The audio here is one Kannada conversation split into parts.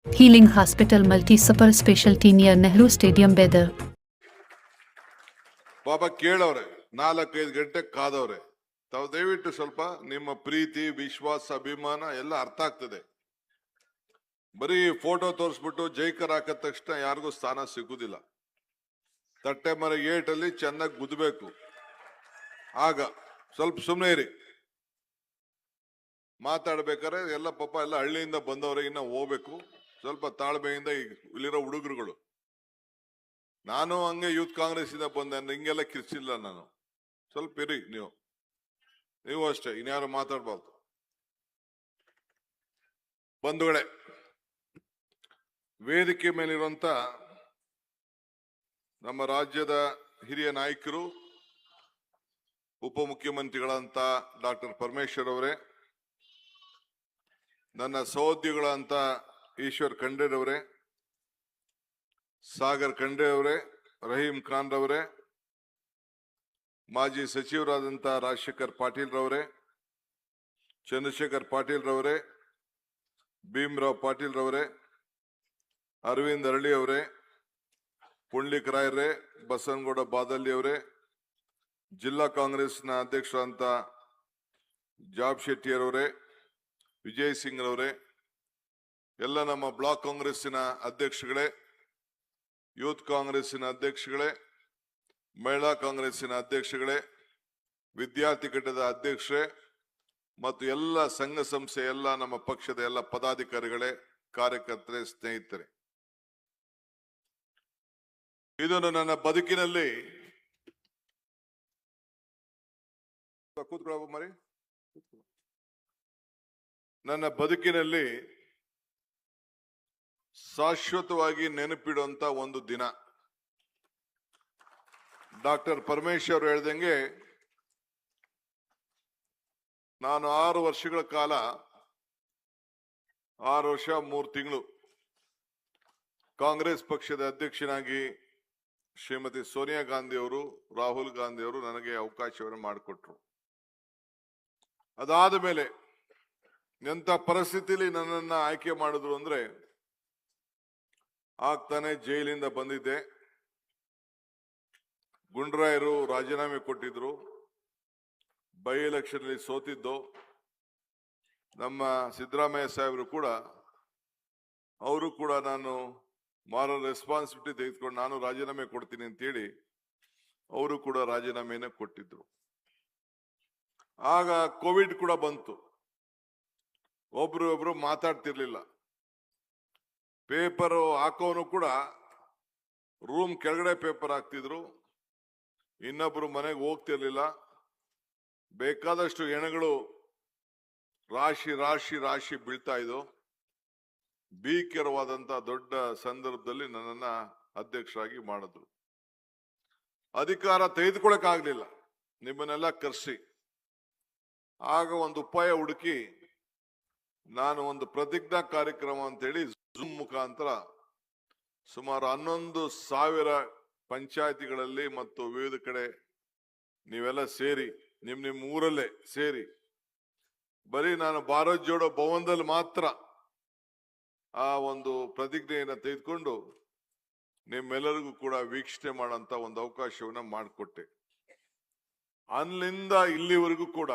Healing Hospital Multi-Super Specialty near Nehru Stadium, Bedar. ಪಾಪ ಕೇಳವ್ರೆ 4-5 ಗಂಟೆ ಕಾದವ್ರೆ. ತಾವು ದಯವಿಟ್ಟು ಸ್ವಲ್ಪ ನಿಮ್ಮ ಪ್ರೀತಿ ವಿಶ್ವಾಸ ಅಭಿಮಾನ ಎಲ್ಲ ಅರ್ಥ ಆಗ್ತದೆ. ಬರೀ ಫೋಟೋ ತೋರಿಸ್ಬಿಟ್ಟು ಜೈಕರ್ ಹಾಕಿದ ತಕ್ಷಣ ಯಾರಿಗೂ ಸ್ಥಾನ ಸಿಗುದಿಲ್ಲ. ತಟ್ಟೆ ಮರ ಏಟಲ್ಲಿ ಚೆನ್ನಾಗಿ ಗುದ್ದಬೇಕು. ಆಗ ಸ್ವಲ್ಪ ಸುಮ್ಮನೆ ಇರಿ. ಮಾತಾಡ್ಬೇಕಾದ್ರೆ ಎಲ್ಲ ಪಾಪ ಎಲ್ಲ ಹಳ್ಳಿಯಿಂದ ಬಂದವ್ರೆ, ಇನ್ನ ಹೋಗ್ಬೇಕು. ಸ್ವಲ್ಪ ತಾಳ್ಮೆಯಿಂದ ಇಲ್ಲಿರೋ ಹುಡುಗರುಗಳು. ನಾನು ಹಂಗೆ ಯೂತ್ ಕಾಂಗ್ರೆಸ್ ಇಂದ ಬಂದೆ, ಹಿಂಗೆಲ್ಲ ಕಿರ್ಚಿಲ್ಲ ನಾನು. ಸ್ವಲ್ಪ ಇರಿ ನೀವು ಅಷ್ಟೇ, ಇನ್ಯಾರು ಮಾತಾಡ್ಬಾರ್ದು. ಬಂಧುಗಳೇ, ವೇದಿಕೆ ಮೇಲಿರುವಂತ ನಮ್ಮ ರಾಜ್ಯದ ಹಿರಿಯ ನಾಯಕರು, ಉಪಮುಖ್ಯಮಂತ್ರಿಗಳಂತ ಡಾಕ್ಟರ್ ಪರಮೇಶ್ವರ್ ಅವರೇ, ನನ್ನ ಸಹೋದ್ಯೋಗಿಗಳಂತ ಈಶ್ವರ್ ಖಂಡ್ರೆ ಅವರೇ, ಸಾಗರ್ ಖಂಡ್ರೆ ಅವರೇ, ರಹೀಂ ಖಾನ್ ರವರೇ, ಮಾಜಿ ಸಚಿವರಾದಂಥ ರಾಜಶೇಖರ್ ಪಾಟೀಲ್ ರವರೇ, ಚಂದ್ರಶೇಖರ್ ಪಾಟೀಲ್ ರವರೇ, ಭೀಮರಾವ್ ಪಾಟೀಲ್ ರವರೇ, ಅರವಿಂದ್ ಅರಳಿ ಅವರೇ, ಪುಂಡ್ಲಿಕ್ ರಾಯರೇ, ಬಸನಗೌಡ ಬಾದಳ್ಳಿ ಅವರೇ, ಜಿಲ್ಲಾ ಕಾಂಗ್ರೆಸ್ನ ಅಧ್ಯಕ್ಷರಾದಂಥ ಜಾಬ್ ಶೆಟ್ಟಿಯವರೇ, ವಿಜಯ್ ಸಿಂಗ್ ರವರೇ, ಎಲ್ಲ ನಮ್ಮ ಬ್ಲಾಕ್ ಕಾಂಗ್ರೆಸ್ಸಿನ ಅಧ್ಯಕ್ಷಗಳೇ, ಯೂತ್ ಕಾಂಗ್ರೆಸ್ಸಿನ ಅಧ್ಯಕ್ಷಗಳೇ, ಮಹಿಳಾ ಕಾಂಗ್ರೆಸ್ಸಿನ ಅಧ್ಯಕ್ಷಗಳೇ, ವಿದ್ಯಾರ್ಥಿ ಘಟಕದ ಅಧ್ಯಕ್ಷರೇ ಮತ್ತು ಎಲ್ಲ ಸಂಘ ಸಂಸ್ಥೆ, ಎಲ್ಲ ನಮ್ಮ ಪಕ್ಷದ ಎಲ್ಲ ಪದಾಧಿಕಾರಿಗಳೇ, ಕಾರ್ಯಕರ್ತರೇ, ಸ್ನೇಹಿತರೆ, ಇದನ್ನು ನನ್ನ ಬದುಕಿನಲ್ಲಿ ಕೂತ್ಕೊಳ್ಳ ಮರಿ ನನ್ನ ಬದುಕಿನಲ್ಲಿ ಶಾಶ್ವತವಾಗಿ ನೆನಪಿಡುವಂತ ಒಂದು ದಿನ. ಡಾಕ್ಟರ್ ಪರಮೇಶ್ವರ್ ಹೇಳ್ದಂಗೆ ನಾನು 6 ವರ್ಷಗಳ ಕಾಲ 6 ವರ್ಷ 3 ತಿಂಗಳು ಕಾಂಗ್ರೆಸ್ ಪಕ್ಷದ ಅಧ್ಯಕ್ಷನಾಗಿ ಶ್ರೀಮತಿ ಸೋನಿಯಾ ಗಾಂಧಿ ಅವರು, ರಾಹುಲ್ ಗಾಂಧಿ ಅವರು ನನಗೆ ಅವಕಾಶವನ್ನು ಮಾಡಿಕೊಟ್ರು. ಅದಾದ ಮೇಲೆ ಎಂತ ಪರಿಸ್ಥಿತಿಯಲ್ಲಿ ನನ್ನನ್ನ ಆಯ್ಕೆ ಮಾಡಿದ್ರು ಅಂದ್ರೆ, ಆಗ್ತಾನೆ ಜೈಲಿಂದ ಬಂದಿದ್ದೆ. ಗುಂಡ್ರಾಯರು ರಾಜೀನಾಮೆ ಕೊಟ್ಟಿದ್ರು. ಬೈ ಎಲೆಕ್ಷನ್ ಅಲ್ಲಿ ಸೋತಿದ್ದು. ನಮ್ಮ ಸಿದ್ದರಾಮಯ್ಯ ಸಾಹೇಬರು ಕೂಡ, ಅವರು ಕೂಡ ನಾನು ಮಾರಲ್ ರೆಸ್ಪಾನ್ಸಿಬಿಲಿಟಿ ತೆಗೆದುಕೊಂಡು ನಾನು ರಾಜೀನಾಮೆ ಕೊಡ್ತೀನಿ ಅಂತೇಳಿ ಅವರು ಕೂಡ ರಾಜೀನಾಮೆಯನ್ನು ಕೊಟ್ಟಿದ್ರು. ಆಗ ಕೋವಿಡ್ ಕೂಡ ಬಂತು. ಒಬ್ರು ಮಾತಾಡ್ತಿರ್ಲಿಲ್ಲ. ಪೇಪರ್ ಹಾಕೋನು ಕೂಡ ರೂಮ್ ಕೆಳಗಡೆ ಪೇಪರ್ ಹಾಕ್ತಿದ್ರು, ಇನ್ನೊಬ್ರು ಮನೆಗೆ ಹೋಗ್ತಿರ್ಲಿಲ್ಲ. ಬೇಕಾದಷ್ಟು ಹೆಣಗಳು ರಾಶಿ ರಾಶಿ ರಾಶಿ ಬೀಳ್ತಾ ಇದ್ವು. ಭೀಕರವಾದಂತ ದೊಡ್ಡ ಸಂದರ್ಭದಲ್ಲಿ ನನ್ನನ್ನ ಅಧ್ಯಕ್ಷರಾಗಿ ಮಾಡಿದ್ರು. ಅಧಿಕಾರ ತೆಗೆದುಕೊಳ್ಳಕ್ ಆಗ್ಲಿಲ್ಲ, ನಿಮ್ಮನ್ನೆಲ್ಲ ಕರೆಸಿ. ಆಗ ಒಂದು ಉಪಾಯ ಹುಡುಕಿ ನಾನು ಒಂದು ಪ್ರತಿಜ್ಞಾ ಕಾರ್ಯಕ್ರಮ ಅಂತೇಳಿ ಝೂಮ್ ಮುಖಾಂತರ ಸುಮಾರು 11,000 ಪಂಚಾಯತಿಗಳಲ್ಲಿ ಮತ್ತು ವಿವಿಧ ಕಡೆ ನೀವೆಲ್ಲ ಸೇರಿ, ನಿಮ್ ಊರಲ್ಲೇ ಸೇರಿ, ಬರೀ ನಾನು ಭಾರತ್ ಜೋಡೋ ಭವನದಲ್ಲಿ ಮಾತ್ರ ಆ ಒಂದು ಪ್ರತಿಜ್ಞೆಯನ್ನು ತೆಗೆದುಕೊಂಡು ನಿಮ್ಮೆಲ್ಲರಿಗೂ ಕೂಡ ವೀಕ್ಷಣೆ ಮಾಡೋಂತ ಒಂದು ಅವಕಾಶವನ್ನ ಮಾಡಿಕೊಟ್ಟೆ. ಅಲ್ಲಿಂದ ಇಲ್ಲಿವರೆಗೂ ಕೂಡ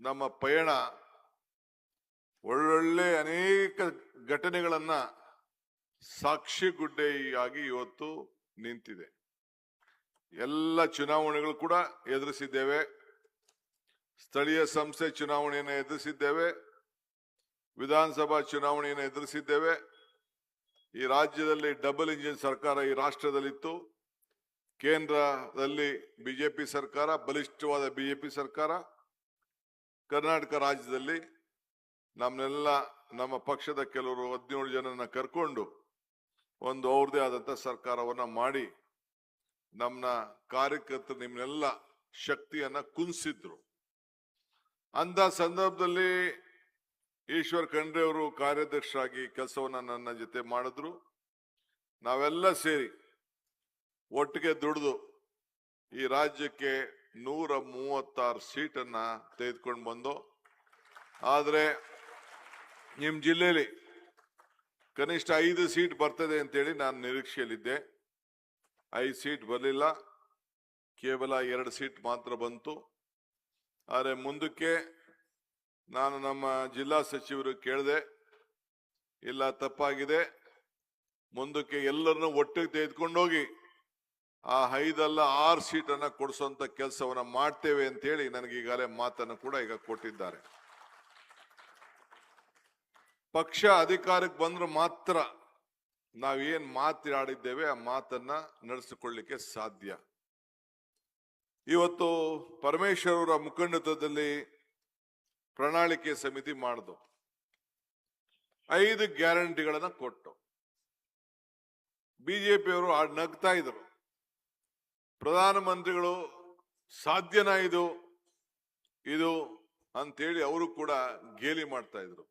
ನಮ್ಮ ಪಯಣ ಒಳ್ಳೊಳ್ಳೆ ಅನೇಕ ಘಟನೆಗಳನ್ನ ಸಾಕ್ಷಿಗುಡ್ಡೆಯಾಗಿ ಇವತ್ತು ನಿಂತಿದೆ. ಎಲ್ಲ ಚುನಾವಣೆಗಳು ಕೂಡ ಎದುರಿಸಿದ್ದೇವೆ. ಸ್ಥಳೀಯ ಸಂಸ್ಥೆ ಚುನಾವಣೆಯನ್ನು ಎದುರಿಸಿದ್ದೇವೆ, ವಿಧಾನಸಭಾ ಚುನಾವಣೆಯನ್ನು ಎದುರಿಸಿದ್ದೇವೆ. ಈ ರಾಜ್ಯದಲ್ಲಿ ಡಬಲ್ ಇಂಜಿನ್ ಸರ್ಕಾರ ಈ ರಾಷ್ಟ್ರದಲ್ಲಿತ್ತು. ಕೇಂದ್ರದಲ್ಲಿ ಬಿಜೆಪಿ ಸರ್ಕಾರ, ಬಲಿಷ್ಠವಾದ ಬಿಜೆಪಿ ಸರ್ಕಾರ. ಕರ್ನಾಟಕ ರಾಜ್ಯದಲ್ಲಿ ನಮ್ಮನ್ನೆಲ್ಲ ನಮ್ಮ ಪಕ್ಷದ ಕೆಲವರು 17 ಜನರನ್ನ ಕರ್ಕೊಂಡು ಒಂದು ಅವ್ರದೇ ಆದಂತ ಸರ್ಕಾರವನ್ನ ಮಾಡಿ ನಮ್ಮ ಕಾರ್ಯಕರ್ತರು ನಿಮ್ನೆಲ್ಲ ಶಕ್ತಿಯನ್ನ ಕುಂದಿಸಿದ್ರು. ಅಂತ ಸಂದರ್ಭದಲ್ಲಿ ಈಶ್ವರ್ ಖಂಡ್ರೆ ಅವರು ಕಾರ್ಯಾಧ್ಯಕ್ಷರಾಗಿ ಕೆಲಸವನ್ನ ನನ್ನ ಜೊತೆ ಮಾಡಿದ್ರು. ನಾವೆಲ್ಲ ಸೇರಿ ಒಟ್ಟಿಗೆ ದುಡಿದು ಈ ರಾಜ್ಯಕ್ಕೆ 136 ಸೀಟನ್ನ ತೆಗೆದುಕೊಂಡು ಬಂದು, ಆದ್ರೆ ನಿಮ್ ಜಿಲ್ಲೆಯಲ್ಲಿ ಕನಿಷ್ಠ 5 ಸೀಟ್ ಬರ್ತದೆ ಅಂತೇಳಿ ನಾನು ನಿರೀಕ್ಷೆಯಲ್ಲಿದ್ದೆ. 5 ಸೀಟ್ ಬರಲಿಲ್ಲ, ಕೇವಲ 2 ಸೀಟ್ ಮಾತ್ರ ಬಂತು. ಆದರೆ ಮುಂದಕ್ಕೆ ನಾನು ನಮ್ಮ ಜಿಲ್ಲಾ ಸಚಿವರು ಕೇಳಿದೆ, ಇಲ್ಲ ತಪ್ಪಾಗಿದೆ, ಮುಂದಕ್ಕೆ ಎಲ್ಲರನ್ನು ಒಟ್ಟಿಗೆ ತೆಗೆದುಕೊಂಡೋಗಿ ಆ 5 ಅಲ್ಲ 6 ಸೀಟನ್ನ ಕೊಡಿಸುವಂತ ಕೆಲಸವನ್ನ ಮಾಡ್ತೇವೆ ಅಂತ ಹೇಳಿ ನನಗೆ ಈಗಾಗಲೇ ಮಾತನ್ನು ಕೂಡ ಈಗ ಕೊಟ್ಟಿದ್ದಾರೆ. ಪಕ್ಷ ಅಧಿಕಾರಕ್ಕೆ ಬಂದ್ರೆ ಮಾತ್ರ ನಾವೇನ್ ಮಾತಾಡಿದ್ದೇವೆ ಆ ಮಾತನ್ನ ನಡೆಸಿಕೊಳ್ಳಿಕ್ಕೆ ಸಾಧ್ಯ. ಇವತ್ತು ಪರಮೇಶ್ವರ್ ಅವರ ಮುಖಂಡತ್ವದಲ್ಲಿ ಪ್ರಣಾಳಿಕೆ ಸಮಿತಿ ಮಾಡಿದು, 5 ಗ್ಯಾರಂಟಿಗಳನ್ನ ಕೊಟ್ಟು ಬಿಜೆಪಿಯವರು ನಗ್ತಾ ಇದ್ರು. ಪ್ರಧಾನಮಂತ್ರಿಗಳು ಸಾಧ್ಯನಾ ಇದು ಅಂತೇಳಿ ಅವರು ಕೂಡ ಗೇಲಿ ಮಾಡ್ತಾ ಇದ್ರು.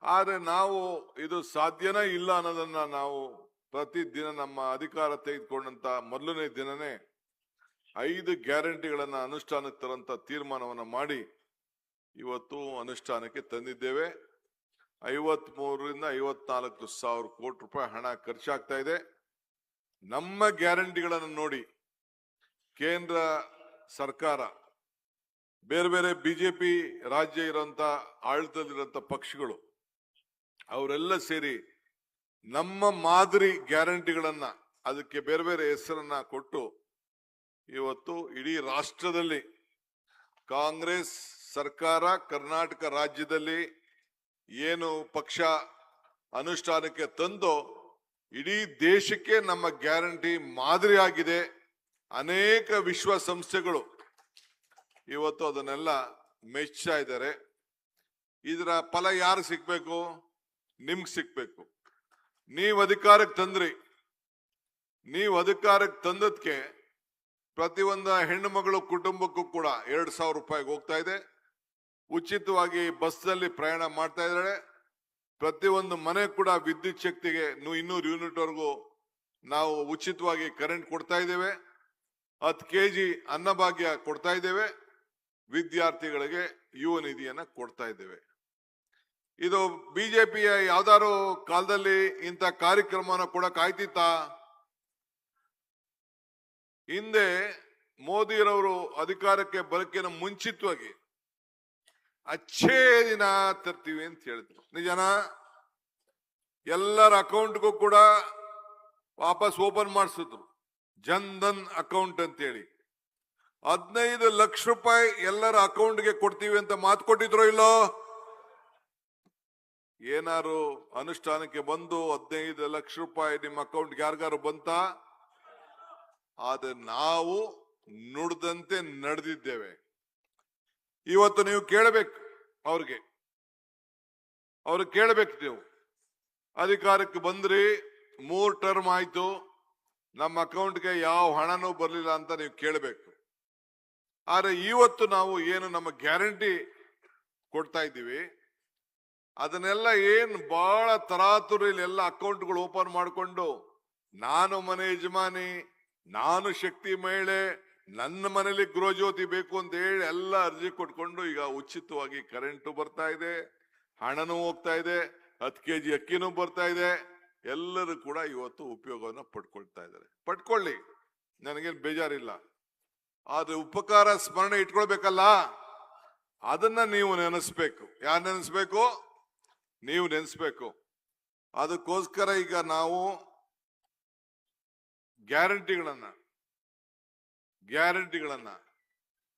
ಆದ್ರೆ ನಾವು ಇದು ಸಾಧ್ಯನಾ ಇಲ್ಲ ಅನ್ನೋದನ್ನ ನಾವು ಪ್ರತಿದಿನ ನಮ್ಮ ಅಧಿಕಾರ ತೆಗೆದುಕೊಂಡಂತ ಮೊದಲನೇ ದಿನನೇ 5 ಗ್ಯಾರಂಟಿಗಳನ್ನ ಅನುಷ್ಠಾನಕ್ಕೆ ತರಂತ ತೀರ್ಮಾನವನ್ನ ಮಾಡಿ ಇವತ್ತು ಅನುಷ್ಠಾನಕ್ಕೆ ತಂದಿದ್ದೇವೆ. 53ರಿಂದ 54 ಸಾವಿರ ಕೋಟಿ ರೂಪಾಯಿ ಹಣ ಖರ್ಚಾಗ್ತಾ ಇದೆ. ನಮ್ಮ ಗ್ಯಾರಂಟಿಗಳನ್ನು ನೋಡಿ ಕೇಂದ್ರ ಸರ್ಕಾರ, ಬೇರೆ ಬೇರೆ ಬಿಜೆಪಿ ರಾಜ್ಯ ಇರುವಂತ ಆಡಳಿತದಲ್ಲಿರುವಂತ ಪಕ್ಷಗಳು ಅವರೆಲ್ಲ ಸೇರಿ ನಮ್ಮ ಮಾದರಿ ಗ್ಯಾರಂಟಿಗಳನ್ನ ಅದಕ್ಕೆ ಬೇರೆ ಬೇರೆ ಹೆಸರನ್ನ ಕೊಟ್ಟು ಇವತ್ತು ಇಡೀ ರಾಷ್ಟ್ರದಲ್ಲಿ ಕಾಂಗ್ರೆಸ್ ಸರ್ಕಾರ ಕರ್ನಾಟಕ ರಾಜ್ಯದಲ್ಲಿ ಏನು ಪಕ್ಷ ಅನುಷ್ಠಾನಕ್ಕೆ ತಂದು ಇಡೀ ದೇಶಕ್ಕೆ ನಮ್ಮ ಗ್ಯಾರಂಟಿ ಮಾದರಿ ಆಗಿದೆ. ಅನೇಕ ವಿಶ್ವಸಂಸ್ಥೆಗಳು ಇವತ್ತು ಅದನ್ನೆಲ್ಲ ಮೆಚ್ಚುತ್ತಾ ಇದ್ದಾರೆ. ಇದರ ಫಲ ಯಾರು ಸಿಗ್ಬೇಕು? ನಿಮ್ಗೆ ಸಿಗ್ಬೇಕು. ನೀವು ಅಧಿಕಾರಕ್ಕೆ ತಂದ್ರಿ, ನೀವು ಅಧಿಕಾರಕ್ಕೆ ತಂದದ್ಕೆ ಪ್ರತಿಯೊಂದು ಹೆಣ್ಣು ಮಗಳು ಕುಟುಂಬಕ್ಕೂ ಕೂಡ 2,000 ರೂಪಾಯಿಗೆ ಹೋಗ್ತಾ ಇದೆ. ಉಚಿತವಾಗಿ ಬಸ್ನಲ್ಲಿ ಪ್ರಯಾಣ ಮಾಡ್ತಾ ಇದ್ದಾರೆ. ಪ್ರತಿಯೊಂದು ಮನೆ ಕೂಡ ವಿದ್ಯುತ್ ಶಕ್ತಿಗೆ 200 ಯೂನಿಟ್ ವರೆಗೂ ನಾವು ಉಚಿತವಾಗಿ ಕರೆಂಟ್ ಕೊಡ್ತಾ ಇದ್ದೇವೆ. 10 kg ಅನ್ನಭಾಗ್ಯ ಕೊಡ್ತಾ ಇದ್ದೇವೆ. ವಿದ್ಯಾರ್ಥಿಗಳಿಗೆ ಯುವ ನಿಧಿಯನ್ನ ಕೊಡ್ತಾ ಇದ್ದೇವೆ. ಇದು ಬಿಜೆಪಿಯ ಯಾವ್ದಾರು ಕಾಲದಲ್ಲಿ ಇಂಥ ಕಾರ್ಯಕ್ರಮನ ಕೊಡಕ್ ಆಯ್ತಿತ್ತ? ಹಿಂದೆ ಮೋದಿರವರು ಅಧಿಕಾರಕ್ಕೆ ಬರಕ್ಕಿನ ಮುಂಚಿತವಾಗಿ ಅಚ್ಚೇ ದಿನ ತರ್ತೀವಿ ಅಂತ ಹೇಳಿದ್ರು. ನಿಜನಾ? ಎಲ್ಲರ ಅಕೌಂಟ್ಗೂ ಕೂಡ ವಾಪಸ್ ಓಪನ್ ಮಾಡಿಸಿದ್ರು, ಜನ್ಧನ್ ಅಕೌಂಟ್ ಅಂತೇಳಿ. 15 ಲಕ್ಷ ರೂಪಾಯಿ ಎಲ್ಲರ ಅಕೌಂಟ್ಗೆ ಕೊಡ್ತೀವಿ ಅಂತ ಮಾತು ಕೊಟ್ಟಿದ್ರು ಇಲ್ಲೋ? ಏನಾರು ಅನುಷ್ಠಾನಕ್ಕೆ ಬಂದು 15 ಲಕ್ಷ ರೂಪಾಯಿ ನಿಮ್ಮ ಅಕೌಂಟ್ಗೆ ಯಾರಿಗಾರು ಬಂತ? ಆದ್ರೆ ನಾವು ನುಡಿದಂತೆ ನಡೆದಿದ್ದೇವೆ. ಇವತ್ತು ನೀವು ಕೇಳಬೇಕು, ಅವ್ರಿಗೆ ಕೇಳಬೇಕು. ನೀವು ಅಧಿಕಾರಕ್ಕೆ ಬಂದ್ರಿ, 3 ಟರ್ಮ್ ಆಯ್ತು, ನಮ್ಮ ಅಕೌಂಟ್ಗೆ ಯಾವ ಹಣನೂ ಬರಲಿಲ್ಲ ಅಂತ ನೀವು ಕೇಳಬೇಕು. ಆದ್ರೆ ಇವತ್ತು ನಾವು ಏನು ನಮ್ಮ ಗ್ಯಾರಂಟಿ ಕೊಡ್ತಾ ಇದ್ದೀವಿ ಅದನ್ನೆಲ್ಲ ಏನು ಬಹಳ ತರಾತುರಿಲಿ ಎಲ್ಲ ಅಕೌಂಟ್ಗಳು ಓಪನ್ ಮಾಡಿಕೊಂಡು, ನಾನು ಮನೆ ಯಜಮಾನಿ, ನಾನು ಶಕ್ತಿ ಮಹಿಳೆ, ನನ್ನ ಮನೇಲಿ ಗೃಹಜ್ಯೋತಿ ಬೇಕು ಅಂತ ಹೇಳಿ ಎಲ್ಲ ಅರ್ಜಿ ಕೊಟ್ಕೊಂಡು ಈಗ ಉಚಿತವಾಗಿ ಕರೆಂಟು ಬರ್ತಾ ಇದೆ, ಹಣನೂ ಹೋಗ್ತಾ ಇದೆ, 10 kg ಅಕ್ಕಿನೂ ಬರ್ತಾ ಇದೆ. ಎಲ್ಲರೂ ಕೂಡ ಇವತ್ತು ಉಪಯೋಗವನ್ನು ಪಡ್ಕೊಳ್ತಾ ಇದ್ದಾರೆ. ಪಡ್ಕೊಳ್ಳಿ, ನನಗೇನು ಬೇಜಾರಿಲ್ಲ. ಆದ್ರೆ ಉಪಕಾರ ಸ್ಮರಣೆ ಇಟ್ಕೊಳ್ಬೇಕಲ್ಲ, ಅದನ್ನ ನೀವು ನೆನೆಸ್ಬೇಕು. ಯಾರು ನೆನೆಸ್ಬೇಕು? ನೀವು ನೆನೆಸ್ಬೇಕು. ಅದಕ್ಕೋಸ್ಕರ ಈಗ ನಾವು ಗ್ಯಾರಂಟಿಗಳನ್ನ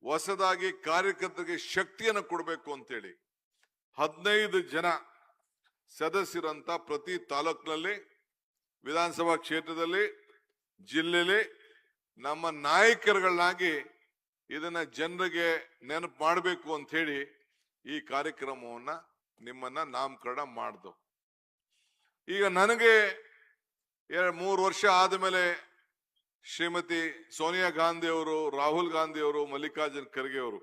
ಹೊಸದಾಗಿ ಕಾರ್ಯಕರ್ತರಿಗೆ ಶಕ್ತಿಯನ್ನು ಕೊಡಬೇಕು ಅಂತೇಳಿ 15 ಜನ ಸದಸ್ಯರಂತ ಪ್ರತಿ ತಾಲೂಕಿನಲ್ಲಿ, ವಿಧಾನಸಭಾ ಕ್ಷೇತ್ರದಲ್ಲಿ, ಜಿಲ್ಲೆಯಲ್ಲಿ ನಮ್ಮ ನಾಯಕರುಗಳನ್ನಾಗಿ ಇದನ್ನ ಜನರಿಗೆ ನೆನಪು ಮಾಡಬೇಕು ಅಂತ ಹೇಳಿ ಈ ಕಾರ್ಯಕ್ರಮವನ್ನ ನಿಮ್ಮನ್ನ ನಾಮಕರಣ ಮಾಡ್ದು. ಈಗ ನನಗೆ 3 ವರ್ಷ ಆದಮೇಲೆ ಶ್ರೀಮತಿ ಸೋನಿಯಾ ಗಾಂಧಿ ಅವರು, ರಾಹುಲ್ ಗಾಂಧಿ ಅವರು, ಮಲ್ಲಿಕಾರ್ಜುನ್ ಖರ್ಗೆ ಅವರು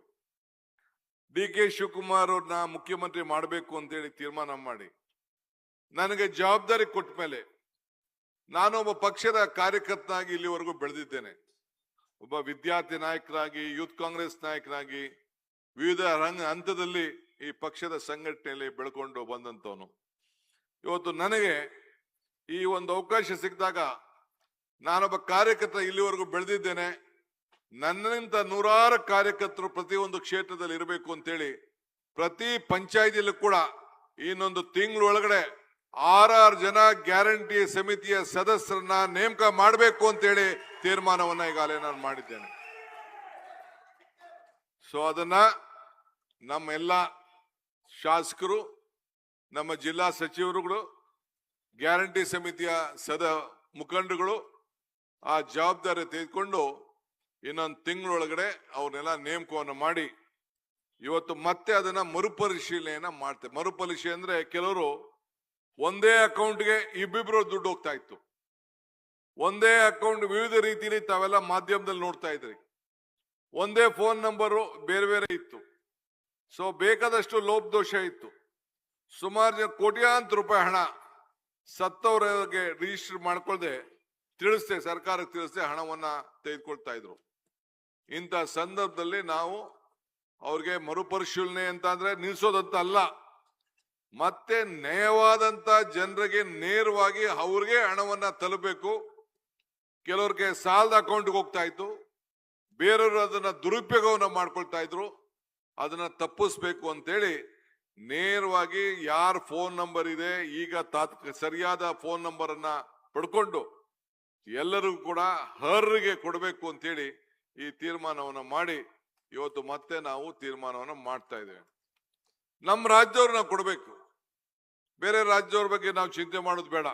DK ಶಿವಕುಮಾರ್ ಅವ್ರನ್ನ ಮುಖ್ಯಮಂತ್ರಿ ಮಾಡಬೇಕು ಅಂತೇಳಿ ತೀರ್ಮಾನ ಮಾಡಿ ನನಗೆ ಜವಾಬ್ದಾರಿ ಕೊಟ್ಟ ಮೇಲೆ ನಾನೊಬ್ಬ ಪಕ್ಷದ ಕಾರ್ಯಕರ್ತನಾಗಿ ಇಲ್ಲಿವರೆಗೂ ಬೆಳೆದಿದ್ದೇನೆ. ಒಬ್ಬ ವಿದ್ಯಾರ್ಥಿ ನಾಯಕರಾಗಿ, ಯೂತ್ ಕಾಂಗ್ರೆಸ್ ನಾಯಕರಾಗಿ ವಿವಿಧ ಹಂತದಲ್ಲಿ ಈ ಪಕ್ಷದ ಸಂಘಟನೆಯಲ್ಲಿ ಬೆಳ್ಕೊಂಡು ಬಂದಂತವನು. ಇವತ್ತು ನನಗೆ ಈ ಒಂದು ಅವಕಾಶ ಸಿಕ್ಕಿದಾಗ ನಾನೊಬ್ಬ ಕಾರ್ಯಕರ್ತ ಇಲ್ಲಿವರೆಗೂ ಬೆಳೆದಿದ್ದೇನೆ. ನನ್ನಿಂದ ನೂರಾರು ಕಾರ್ಯಕರ್ತರು ಪ್ರತಿಯೊಂದು ಕ್ಷೇತ್ರದಲ್ಲಿ ಇರಬೇಕು ಅಂತೇಳಿ ಪ್ರತಿ ಪಂಚಾಯಿತಿಯಲ್ಲೂ ಕೂಡ ಇನ್ನೊಂದು ತಿಂಗಳೊಳಗಡೆ 6 ಜನ ಗ್ಯಾರಂಟಿ ಸಮಿತಿಯ ಸದಸ್ಯರನ್ನ ನೇಮಕ ಮಾಡಬೇಕು ಅಂತೇಳಿ ತೀರ್ಮಾನವನ್ನ ಈಗಾಗಲೇ ನಾನು ಮಾಡಿದ್ದೇನೆ. ಸೊ ಅದನ್ನ ನಮ್ಮೆಲ್ಲ ಶಾಸಕರು, ನಮ್ಮ ಜಿಲ್ಲಾ ಸಚಿವರುಗಳು, ಗ್ಯಾರಂಟಿ ಸಮಿತಿಯ ಮುಖಂಡರುಗಳು ಆ ಜವಾಬ್ದಾರಿ ತೆಗೆದುಕೊಂಡು ಇನ್ನೊಂದು ತಿಂಗಳೊಳಗಡೆ ಅವ್ರನ್ನೆಲ್ಲ ನೇಮಕವನ್ನು ಮಾಡಿ ಇವತ್ತು ಮತ್ತೆ ಅದನ್ನ ಮರುಪರಿಶೀಲನೆಯನ್ನ ಮಾಡ್ತೇವೆ. ಮರುಪರಿಶೀಲನೆ ಅಂದ್ರೆ ಕೆಲವರು ಒಂದೇ ಅಕೌಂಟ್ಗೆ ಇಬ್ಬಿಬ್ರು ದುಡ್ಡು ಹೋಗ್ತಾ ಇತ್ತು. ಒಂದೇ ಅಕೌಂಟ್ ವಿವಿಧ ರೀತಿಯಲ್ಲಿ ತಾವೆಲ್ಲ ಮಾಧ್ಯಮದಲ್ಲಿ ನೋಡ್ತಾ ಇದ್ರಿ. ಒಂದೇ ಫೋನ್ ನಂಬರು ಬೇರೆ ಬೇರೆ ಇತ್ತು. ಸೊ ಬೇಕಾದಷ್ಟು ಲೋಪದೋಷ ಇತ್ತು. ಸುಮಾರು ಜನ ಕೋಟ್ಯಾಂತರ ರೂಪಾಯಿ ಹಣ ಸತ್ತವರಿಗೆ ರಿಜಿಸ್ಟರ್ ಮಾಡ್ಕೊಳ್ದೆ ತಿಳಿಸ್ದೆ, ಸರ್ಕಾರಕ್ಕೆ ತಿಳಿಸ್ದೆ ಹಣವನ್ನ ತೆಗೆದುಕೊಳ್ತಾ ಇದ್ರು. ಇಂಥ ಸಂದರ್ಭದಲ್ಲಿ ನಾವು ಅವ್ರಿಗೆ ಮರುಪರಿಶೀಲನೆ ಅಂತ ಅಂದ್ರೆ ನಿಲ್ಸೋದಂತ ಅಲ್ಲ, ಮತ್ತೆ ನ್ಯಾಯವಾದಂತ ಜನರಿಗೆ ನೇರವಾಗಿ ಅವ್ರಿಗೆ ಹಣವನ್ನ ತಲುಪಬೇಕು. ಕೆಲವ್ರಿಗೆ ಸಾಲದ ಅಕೌಂಟ್ಗೆ ಹೋಗ್ತಾ ಇತ್ತು, ಬೇರೆಯವರು ಅದನ್ನ ದುರುಪಯೋಗವನ್ನ ಮಾಡ್ಕೊಳ್ತಾ ಇದ್ರು. ಅದನ್ನ ತಪ್ಪಿಸ್ಬೇಕು ಅಂತೇಳಿ ನೇರವಾಗಿ ಯಾರ ಫೋನ್ ನಂಬರ್ ಇದೆ ಈಗ ಸರಿಯಾದ ಫೋನ್ ನಂಬರ್ ಅನ್ನ ಪಡ್ಕೊಂಡು ಎಲ್ಲರಿಗೂ ಕೂಡ ಅರ್ಹರಿಗೆ ಕೊಡಬೇಕು ಅಂತೇಳಿ ಈ ತೀರ್ಮಾನವನ್ನ ಮಾಡಿ ಇವತ್ತು ಮತ್ತೆ ನಾವು ತೀರ್ಮಾನವನ್ನ ಮಾಡ್ತಾ ಇದ್ದೇವೆ. ನಮ್ಮ ರಾಜ್ಯವ್ರು ನಾವು ಕೊಡಬೇಕು, ಬೇರೆ ರಾಜ್ಯವ್ರ ಬಗ್ಗೆ ನಾವು ಚಿಂತೆ ಮಾಡೋದು ಬೇಡ.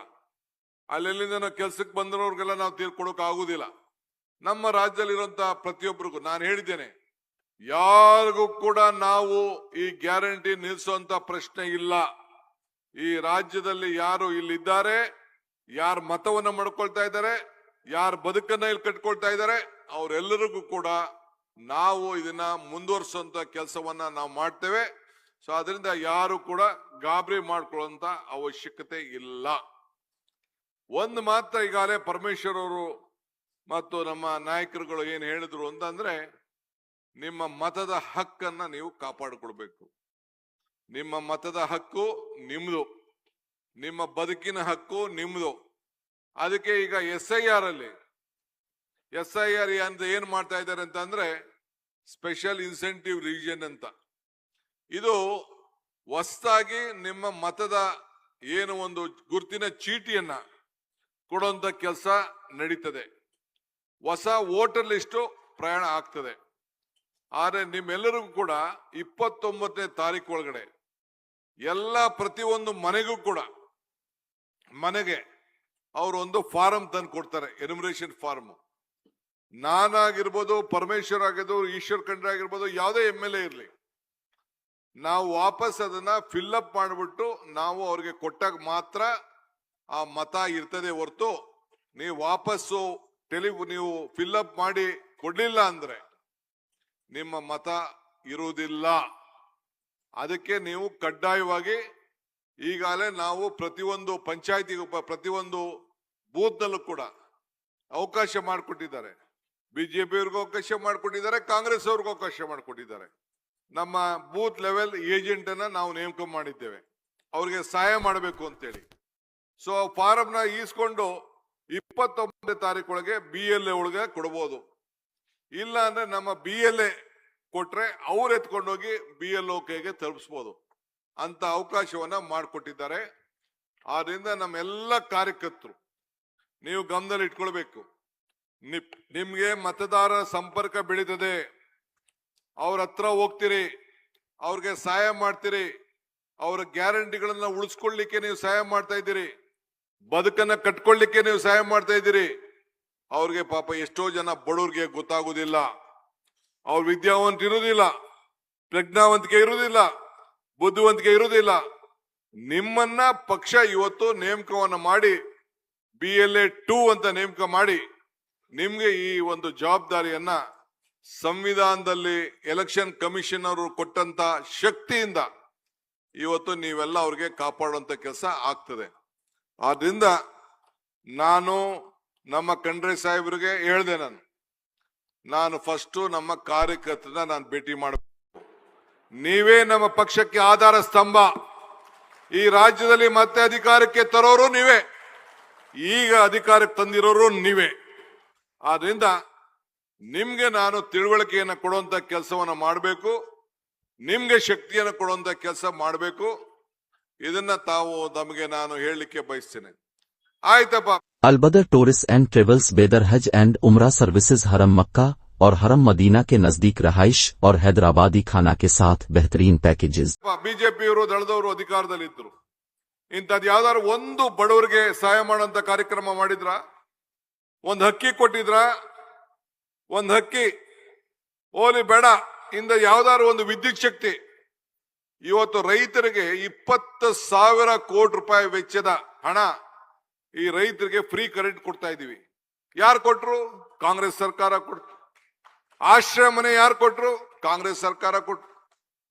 ಅಲ್ಲೆಲ್ಲಿಂದ ನಾವು ಕೆಲ್ಸಕ್ಕೆ ಬಂದಿರೋರ್ಗೆಲ್ಲ ನಾವು ತೀರ್ಕೊಡೋಕೆ ಆಗುದಿಲ್ಲ. ನಮ್ಮ ರಾಜ್ಯದಲ್ಲಿರುವಂತಹ ಪ್ರತಿಯೊಬ್ಬರಿಗೂ ನಾನು ಹೇಳಿದ್ದೇನೆ, ಯಾರಿಗೂ ಕೂಡ ನಾವು ಈ ಗ್ಯಾರಂಟಿ ನಿಲ್ಲಿಸುವಂತ ಪ್ರಶ್ನೆ ಇಲ್ಲ. ಈ ರಾಜ್ಯದಲ್ಲಿ ಯಾರು ಇಲ್ಲಿದ್ದಾರೆ, ಯಾರು ಮತವನ್ನ ಮಾಡ್ಕೊಳ್ತಾ ಇದ್ದಾರೆ, ಯಾರು ಬದುಕನ್ನ ಇಲ್ಲಿ ಕಟ್ಕೊಳ್ತಾ ಇದ್ದಾರೆ, ಅವರೆಲ್ಲರಿಗೂ ಕೂಡ ನಾವು ಇದನ್ನ ಮುಂದುವರಿಸುವಂತ ಕೆಲಸವನ್ನ ನಾವು ಮಾಡ್ತೇವೆ. ಸೊ ಅದರಿಂದ ಯಾರು ಕೂಡ ಗಾಬರಿ ಮಾಡ್ಕೊಳ್ಳುವಂತ ಅವಶ್ಯಕತೆ ಇಲ್ಲ. ಒಂದು ಮಾತ್ರ ಈಗಾಗಲೇ ಪರಮೇಶ್ವರ್ ಅವರು ಮತ್ತು ನಮ್ಮ ನಾಯಕರುಗಳು ಏನ್ ಹೇಳಿದ್ರು ಅಂತಂದ್ರೆ, ನಿಮ್ಮ ಮತದ ಹಕ್ಕನ್ನ ನೀವು ಕಾಪಾಡಿಕೊಳ್ಬೇಕು. ನಿಮ್ಮ ಮತದ ಹಕ್ಕು ನಿಮ್ದು, ನಿಮ್ಮ ಬದುಕಿನ ಹಕ್ಕು ನಿಮ್ದು. ಅದಕ್ಕೆ ಈಗ SIR ಅಲ್ಲಿ SIR ಅಂತ ಏನ್ ಮಾಡ್ತಾ ಇದ್ದಾರೆ ಅಂತ ಅಂದ್ರೆ ಸ್ಪೆಷಲ್ ಇನ್ಸೆಂಟಿವ್ ರಿವಿಷನ್ ಅಂತ. ಇದು ಹೊಸದಾಗಿ ನಿಮ್ಮ ಮತದ ಏನು ಒಂದು ಗುರುತಿನ ಚೀಟಿಯನ್ನ ಕೊಡುವಂತ ಕೆಲಸ ನಡೀತದೆ. ಹೊಸ ವೋಟರ್ ಲಿಸ್ಟ್ ಪ್ರಯಾಣ ಆಗ್ತದೆ. ಆದ್ರೆ ನಿಮ್ಮೆಲ್ಲರಿಗೂ ಕೂಡ 29ನೇ ತಾರೀಕು ಒಳಗಡೆ ಎಲ್ಲ ಪ್ರತಿಯೊಂದು ಮನೆಗೂ ಕೂಡ ಮನೆಗೆ ಅವರು ಒಂದು ಫಾರಂ ತಂದು ಕೊಡ್ತಾರೆ, ಎನ್ಯುಮರೇಷನ್ ಫಾರ್ಮ್. ನಾನಾಗಿರ್ಬೋದು, ಪರಮೇಶ್ವರ್ ಆಗಿರ್ಬೋದು, ಈಶ್ವರ್ ಖಂಡ್ರೆ ಆಗಿರ್ಬೋದು, ಯಾವುದೇ MLA ಇರಲಿ, ನಾವು ವಾಪಸ್ ಅದನ್ನ ಫಿಲ್ಅಪ್ ಮಾಡಿಬಿಟ್ಟು ನಾವು ಅವ್ರಿಗೆ ಕೊಟ್ಟಾಗ ಮಾತ್ರ ಆ ಮತ ಇರ್ತದೆ ಹೊರತು ನೀವು ವಾಪಸ್ಸು ನೀವು ಫಿಲ್ಅಪ್ ಮಾಡಿ ಕೊಡ್ಲಿಲ್ಲ ಅಂದ್ರೆ ನಿಮ್ಮ ಮತ ಇರುವುದಿಲ್ಲ. ಅದಕ್ಕೆ ನೀವು ಕಡ್ಡಾಯವಾಗಿ ಈಗಾಗಲೇ ನಾವು ಪ್ರತಿಯೊಂದು ಪಂಚಾಯತಿಗೂ ಪ್ರತಿಯೊಂದು ಬೂತ್ ನಲ್ಲೂ ಕೂಡ ಅವಕಾಶ ಮಾಡಿಕೊಟ್ಟಿದ್ದಾರೆ. ಬಿಜೆಪಿಯವ್ರಿಗೂ ಅವಕಾಶ ಮಾಡಿಕೊಟ್ಟಿದ್ದಾರೆ, ಕಾಂಗ್ರೆಸ್ ಅವ್ರಿಗೂ ಅವಕಾಶ ಮಾಡಿಕೊಟ್ಟಿದ್ದಾರೆ. ನಮ್ಮ ಬೂತ್ ಲೆವೆಲ್ ಏಜೆಂಟ್ ಅನ್ನ ನಾವು ನೇಮಕ ಮಾಡಿದ್ದೇವೆ, ಅವ್ರಿಗೆ ಸಹಾಯ ಮಾಡಬೇಕು ಅಂತೇಳಿ. ಸೊ ಫಾರಂ ಈಸ್ಕೊಂಡು 29ನೇ ತಾರೀಕು ಒಳಗೆ BLA ಒಳಗೆ ಕೊಡಬಹುದು. ಇಲ್ಲ ಅಂದ್ರೆ ನಮ್ಮ BLA ಕೊಟ್ರೆ ಅವ್ರು ಎತ್ಕೊಂಡೋಗಿ BLOKಗೆ ತಲುಪಿಸಬಹುದು ಅಂತ ಅವಕಾಶವನ್ನ ಮಾಡಿಕೊಟ್ಟಿದ್ದಾರೆ. ಆದ್ರಿಂದ ನಮ್ಮೆಲ್ಲ ಕಾರ್ಯಕರ್ತರು ನೀವು ಗಮನದಲ್ಲಿ ಇಟ್ಕೊಳ್ಬೇಕು. ನಿಮ್ಗೆ ಮತದಾರ ಸಂಪರ್ಕ ಬೆಳೀತದೆ, ಅವ್ರ ಹತ್ರ ಹೋಗ್ತೀರಿ, ಅವ್ರಿಗೆ ಸಹಾಯ ಮಾಡ್ತೀರಿ, ಅವರ ಗ್ಯಾರಂಟಿಗಳನ್ನ ಉಳಿಸ್ಕೊಳ್ಳಿಕ್ಕೆ ನೀವು ಸಹಾಯ ಮಾಡ್ತಾ ಇದ್ದೀರಿ, ಬದುಕನ್ನ ಕಟ್ಕೊಳ್ಳಿಕ್ಕೆ ನೀವು ಸಹಾಯ ಮಾಡ್ತಾ ಇದ್ದೀರಿ. ಅವ್ರಿಗೆ ಪಾಪ ಎಷ್ಟೋ ಜನ ಬಡವ್ರಿಗೆ ಗೊತ್ತಾಗುದಿಲ್ಲ, ಅವ್ರ ವಿದ್ಯಾವಂತ ಇರುವುದಿಲ್ಲ, ಪ್ರಜ್ಞಾವಂತಿಕೆ ಇರುವುದಿಲ್ಲ, ಬುದ್ಧಿವಂತಿಕೆ ಇರುವುದಿಲ್ಲ. ನಿಮ್ಮನ್ನ ಪಕ್ಷ ಇವತ್ತು ನೇಮಕವನ್ನ ಮಾಡಿ BLA 2 ಅಂತ ನೇಮಕ ಮಾಡಿ ನಿಮ್ಗೆ ಈ ಒಂದು ಜವಾಬ್ದಾರಿಯನ್ನ ಸಂವಿಧಾನದಲ್ಲಿ ಎಲೆಕ್ಷನ್ ಕಮಿಷನ್ ಅವರು ಕೊಟ್ಟಂತ ಶಕ್ತಿಯಿಂದ ಇವತ್ತು ನೀವೆಲ್ಲ ಅವ್ರಿಗೆ ಕಾಪಾಡುವಂತ ಕೆಲಸ ಆಗ್ತದೆ. ಆದ್ರಿಂದ ನಾನು ನಮ್ಮ ಖಂಡ್ರೆ ಸಾಹೇಬ್ರಿಗೆ ಹೇಳ್ದೆ, ನಾನು ಫಸ್ಟ್ ನಮ್ಮ ಕಾರ್ಯಕರ್ತರನ್ನ ನಾನು ಭೇಟಿ ಮಾಡಬೇಕು. ನೀವೇ ನಮ್ಮ ಪಕ್ಷಕ್ಕೆ ಆಧಾರ ಸ್ತಂಭ. ಈ ರಾಜ್ಯದಲ್ಲಿ ಮತ್ತೆ ಅಧಿಕಾರಕ್ಕೆ ತರೋರು ನೀವೇ, ಈಗ ಅಧಿಕಾರಕ್ಕೆ ತಂದಿರೋರು ನೀವೇ. ಆದ್ರಿಂದ ನಿಮ್ಗೆ ನಾನು ತಿಳುವಳಿಕೆಯನ್ನು ಕೊಡುವಂತ ಕೆಲಸವನ್ನ ಮಾಡಬೇಕು, ನಿಮ್ಗೆ ಶಕ್ತಿಯನ್ನು ಕೊಡುವಂತ ಕೆಲಸ ಮಾಡಬೇಕು. ಇದನ್ನ ತಾವು ನಮಗೆ ನಾನು ಹೇಳಲಿಕ್ಕೆ ಬಯಸ್ತೇನೆ. ಆಯ್ತಪ್ಪ. अलबदर टूरिस्ट एंड ट्रेवल्स बेदर हज एंड उमरा सर्विसेज हरम मक्का और हरम मदीना के नजदीक रहाइश और हैदराबादी खाना के साथ बेहतरीन पैकेजेस। ಬಿಜೆಪಿಯವರು ದಳದವರು ಅಧಿಕಾರದಲ್ಲಿದ್ದರು, ಇಂಥದ್ದು ಯಾವ್ದಾದ್ರು ಒಂದು ಬಡವರಿಗೆ ಸಹಾಯ ಮಾಡುವಂತ ಕಾರ್ಯಕ್ರಮ ಮಾಡಿದ್ರ? ಒಂದು ಹಕ್ಕಿ ಕೊಟ್ಟಿದ್ರ? ಒಂದು ಹಕ್ಕಿ ಓಲಿ ಬೇಡ, ಇಂದ ಯಾವ್ದಾದ್ರು ಒಂದು ವಿದ್ಯುತ್ ಶಕ್ತಿ. ಇವತ್ತು ರೈತರಿಗೆ 20,000 ಕೋಟಿ ರೂಪಾಯಿ ವೆಚ್ಚದ ಹಣ ಈ ರೈತರಿಗೆ ಫ್ರೀ ಕರೆಂಟ್ ಕೊಡ್ತಾ ಇದೀವಿ. ಯಾರು ಕೊಟ್ರು? ಕಾಂಗ್ರೆಸ್ ಸರ್ಕಾರ ಕೊಟ್ರು. ಆಶ್ರಯ ಮನೆ ಯಾರು ಕೊಟ್ರು? ಕಾಂಗ್ರೆಸ್ ಸರ್ಕಾರ ಕೊಟ್ರು.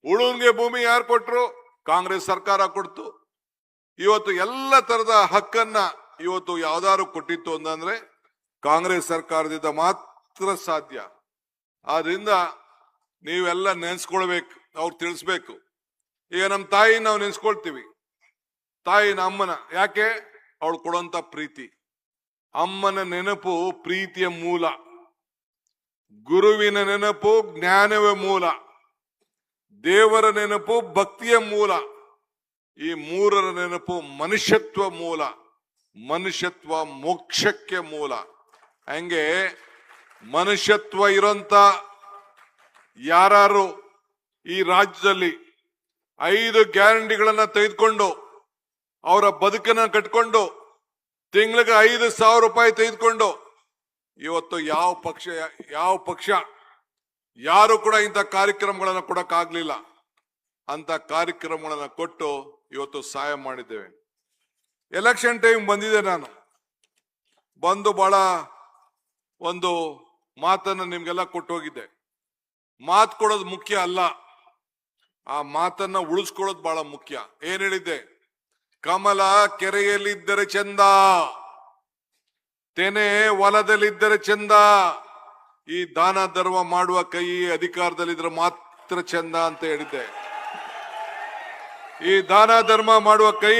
ಉಳುಂಗೆ ಭೂಮಿ ಯಾರು ಕೊಟ್ರು? ಕಾಂಗ್ರೆಸ್ ಸರ್ಕಾರ ಕೊಡ್ತು. ಇವತ್ತು ಎಲ್ಲ ತರದ ಹಕ್ಕನ್ನ ಇವತ್ತು ಯಾವ್ದಾದ್ರು ಕೊಟ್ಟಿತ್ತು ಅಂತಂದ್ರೆ ಕಾಂಗ್ರೆಸ್ ಸರ್ಕಾರದಿಂದ ಮಾತ್ರ ಸಾಧ್ಯ. ಆದ್ರಿಂದ ನೀವೆಲ್ಲ ನೆನ್ಸ್ಕೊಳ್ಬೇಕು, ಅವ್ರು ತಿಳಿಸ್ಬೇಕು. ಈಗ ನಮ್ಮ ತಾಯಿ ನಾವು ನೆನ್ಸ್ಕೊಳ್ತೀವಿ, ತಾಯಿನ ಅಮ್ಮನ. ಯಾಕೆ? ಅವಳು ಕೊಡುವಂತ ಪ್ರೀತಿ. ಅಮ್ಮನ ನೆನಪು ಪ್ರೀತಿಯ ಮೂಲ, ಗುರುವಿನ ನೆನಪು ಜ್ಞಾನವೇ ಮೂಲ, ದೇವರ ನೆನಪು ಭಕ್ತಿಯ ಮೂಲ, ಈ ಮೂರರ ನೆನಪು ಮನುಷ್ಯತ್ವ ಮೂಲ, ಮನುಷ್ಯತ್ವ ಮೋಕ್ಷಕ್ಕೆ ಮೂಲ. ಹಂಗೆ ಮನುಷ್ಯತ್ವ ಇರೋಂತ ಯಾರು ಈ ರಾಜ್ಯದಲ್ಲಿ 5 ಗ್ಯಾರಂಟಿಗಳನ್ನ ತೆಗೆದುಕೊಂಡು ಅವರ ಬದುಕನ್ನ ಕಟ್ಕೊಂಡು ತಿಂಗಳಿಗೆ 5,000 ರೂಪಾಯಿ ತೆಗೆದುಕೊಂಡು ಇವತ್ತು ಯಾವ ಪಕ್ಷ ಯಾರು ಕೂಡ ಇಂಥ ಕಾರ್ಯಕ್ರಮಗಳನ್ನ ಕೊಡಕ್ಕಾಗ್ಲಿಲ್ಲ. ಅಂತ ಕಾರ್ಯಕ್ರಮಗಳನ್ನ ಕೊಟ್ಟು ಇವತ್ತು ಸಹಾಯ ಮಾಡಿದ್ದೇವೆ. ಎಲೆಕ್ಷನ್ ಟೈಮ್ ಬಂದಿದೆ, ನಾನು ಬಂದು ಬಹಳ ಒಂದು ಮಾತನ್ನ ನಿಮ್ಗೆಲ್ಲ ಕೊಟ್ಟು ಹೋಗಿದ್ದೆ. ಮಾತು ಕೊಡೋದು ಮುಖ್ಯ ಅಲ್ಲ, ಆ ಮಾತನ್ನ ಉಳಿಸ್ಕೊಳ್ಳೋದು ಬಹಳ ಮುಖ್ಯ. ಏನ್ ಹೇಳಿದ್ದೆ? ಕಮಲ ಕೆರೆಯಲ್ಲಿದ್ದರೆ ಚಂದ, ತೆನೆ ಹೊಲದಲ್ಲಿದ್ದರೆ ಚಂದ, ಈ ದಾನ ಧರ್ಮ ಮಾಡುವ ಕೈ ಅಧಿಕಾರದಲ್ಲಿದ್ರೆ ಮಾತ್ರ ಚಂದ ಅಂತ ಹೇಳಿದ್ದೆ. ಈ ದಾನ ಧರ್ಮ ಮಾಡುವ ಕೈ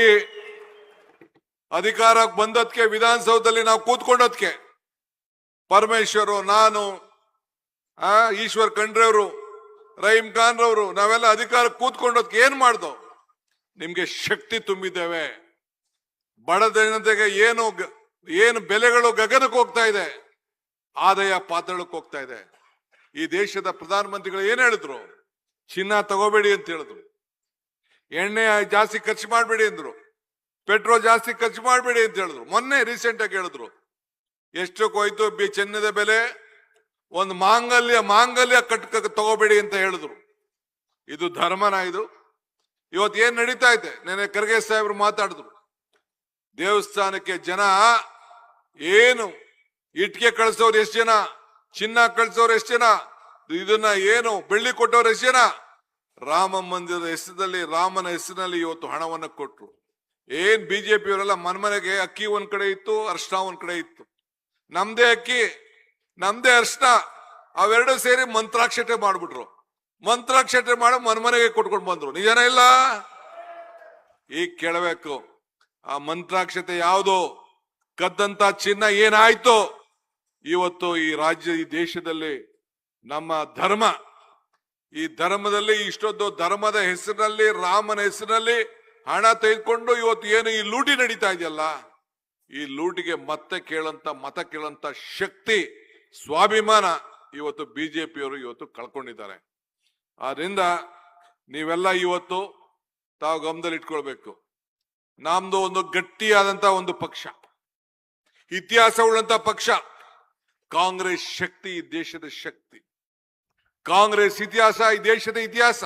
ಅಧಿಕಾರಕ್ಕೆ ಬಂದದ್ಕೆ, ವಿಧಾನಸೌಧದಲ್ಲಿ ನಾವು ಕೂತ್ಕೊಂಡದ್ಕೆ ಪರಮೇಶ್ವರು, ನಾನು, ಈಶ್ವರ್ ಖಂಡ್ರೆ ಅವರು, ರಹೀಂ ಖಾನ್ ರವರು ನಾವೆಲ್ಲ ಅಧಿಕಾರಕ್ಕೆ ಕೂತ್ಕೊಂಡದ್ಕೆ ಏನ್ ಮಾಡ್ದೋ? ನಿಮ್ಗೆ ಶಕ್ತಿ ತುಂಬಿದ್ದೇವೆ. ಬಡ ಜನತೆಗೆ ಏನು ಬೆಲೆಗಳು ಗಗನಕ್ಕೆ ಹೋಗ್ತಾ ಇದೆ, ಆದಾಯ ಪಾತಾಳಕ್ಕೆ ಹೋಗ್ತಾ ಇದೆ. ಈ ದೇಶದ ಪ್ರಧಾನಮಂತ್ರಿಗಳು ಏನ್ ಹೇಳಿದ್ರು? ಚಿನ್ನ ತಗೋಬೇಡಿ ಅಂತ ಹೇಳಿದ್ರು, ಎಣ್ಣೆ ಜಾಸ್ತಿ ಖರ್ಚು ಮಾಡಬೇಡಿ ಅಂದ್ರು, ಪೆಟ್ರೋಲ್ ಜಾಸ್ತಿ ಖರ್ಚು ಮಾಡಬೇಡಿ ಅಂತ ಹೇಳಿದ್ರು. ಮೊನ್ನೆ ರೀಸೆಂಟ್ ಆಗಿ ಹೇಳಿದ್ರು, ಎಷ್ಟಕ್ಕೆ ಹೋಯ್ತು ಚಿನ್ನದ ಬೆಲೆ? ಒಂದು ಮಾಂಗಲ್ಯ ತಗೋಬೇಡಿ ಅಂತ ಹೇಳಿದ್ರು. ಇದು ಧರ್ಮನ? ಇದು ಇವತ್ತು ಏನ್ ನಡೀತಾ ಇದೆ? ನೆನೆ ಖರ್ಗೆ ಸಾಹೇಬ್ರು ಮಾತಾಡಿದ್ರು, ದೇವಸ್ಥಾನಕ್ಕೆ ಜನ ಏನು ಇಟ್ಕೆ ಕಳಿಸೋರು ಎಷ್ಟು ಜನ, ಚಿನ್ನ ಕಳಿಸೋರು ಎಷ್ಟು ಜನ, ಇದನ್ನ ಏನು ಬೆಳ್ಳಿ ಕೊಟ್ಟವ್ರು ಎಷ್ಟು ಜನ? ರಾಮ ಮಂದಿರದ ಹೆಸರಿನಲ್ಲಿ, ರಾಮನ ಹೆಸರಿನಲ್ಲಿ ಇವತ್ತು ಹಣವನ್ನು ಕೊಟ್ರು. ಏನ್ ಬಿಜೆಪಿಯವರೆಲ್ಲ ಮನೆಗೆ ಅಕ್ಕಿ ಒಂದ್ ಕಡೆ ಇತ್ತು, ಅರ್ಶನ ಒಂದ್ ಕಡೆ ಇತ್ತು. ನಮ್ದೇ ಅಕ್ಕಿ ನಮ್ದೇ ಅರ್ಶನ ಅವೆರಡು ಸೇರಿ ಮಂತ್ರಾಕ್ಷತೆ ಮಾಡ್ಬಿಟ್ರು. ಮಂತ್ರಾಕ್ಷತೆ ಮಾಡಿ ಮನೆಗೆ ಕೊಟ್ಕೊಂಡು ಬಂದ್ರು. ನಿಜನ ಇಲ್ಲ? ಈಗ ಕೇಳಬೇಕು, ಆ ಮಂತ್ರಾಕ್ಷತೆ ಯಾವುದು? ಕದ್ದಂತ ಚಿನ್ನ ಏನಾಯ್ತು? ಇವತ್ತು ಈ ರಾಜ್ಯ, ಈ ದೇಶದಲ್ಲಿ ನಮ್ಮ ಧರ್ಮ, ಈ ಧರ್ಮದಲ್ಲಿ ಇಷ್ಟೊಂದು ಧರ್ಮದ ಹೆಸರಿನಲ್ಲಿ, ರಾಮನ ಹೆಸರಿನಲ್ಲಿ ಹಣ ತೆಗೆದುಕೊಂಡು ಇವತ್ತು ಏನು ಈ ಲೂಟಿ ನಡೀತಾ ಇದೆಯಲ್ಲ, ಈ ಲೂಟಿಗೆ ಮತ ಕೇಳಂತ ಶಕ್ತಿ, ಸ್ವಾಭಿಮಾನ ಇವತ್ತು ಬಿಜೆಪಿಯವರು ಇವತ್ತು ಕಳ್ಕೊಂಡಿದ್ದಾರೆ. ಆದ್ರಿಂದ ನೀವೆಲ್ಲ ಇವತ್ತು ತಾವು ಗಮನದಲ್ಲಿ ಇಟ್ಕೊಳ್ಬೇಕು. ನಮ್ದು ಒಂದು ಗಟ್ಟಿಯಾದಂತ ಒಂದು ಪಕ್ಷ, ಇತಿಹಾಸ ಉಳ್ಳಂತ ಪಕ್ಷ ಕಾಂಗ್ರೆಸ್. ಶಕ್ತಿ ಈ ದೇಶದ ಶಕ್ತಿ, ಕಾಂಗ್ರೆಸ್ ಇತಿಹಾಸ ಈ ದೇಶದ ಇತಿಹಾಸ.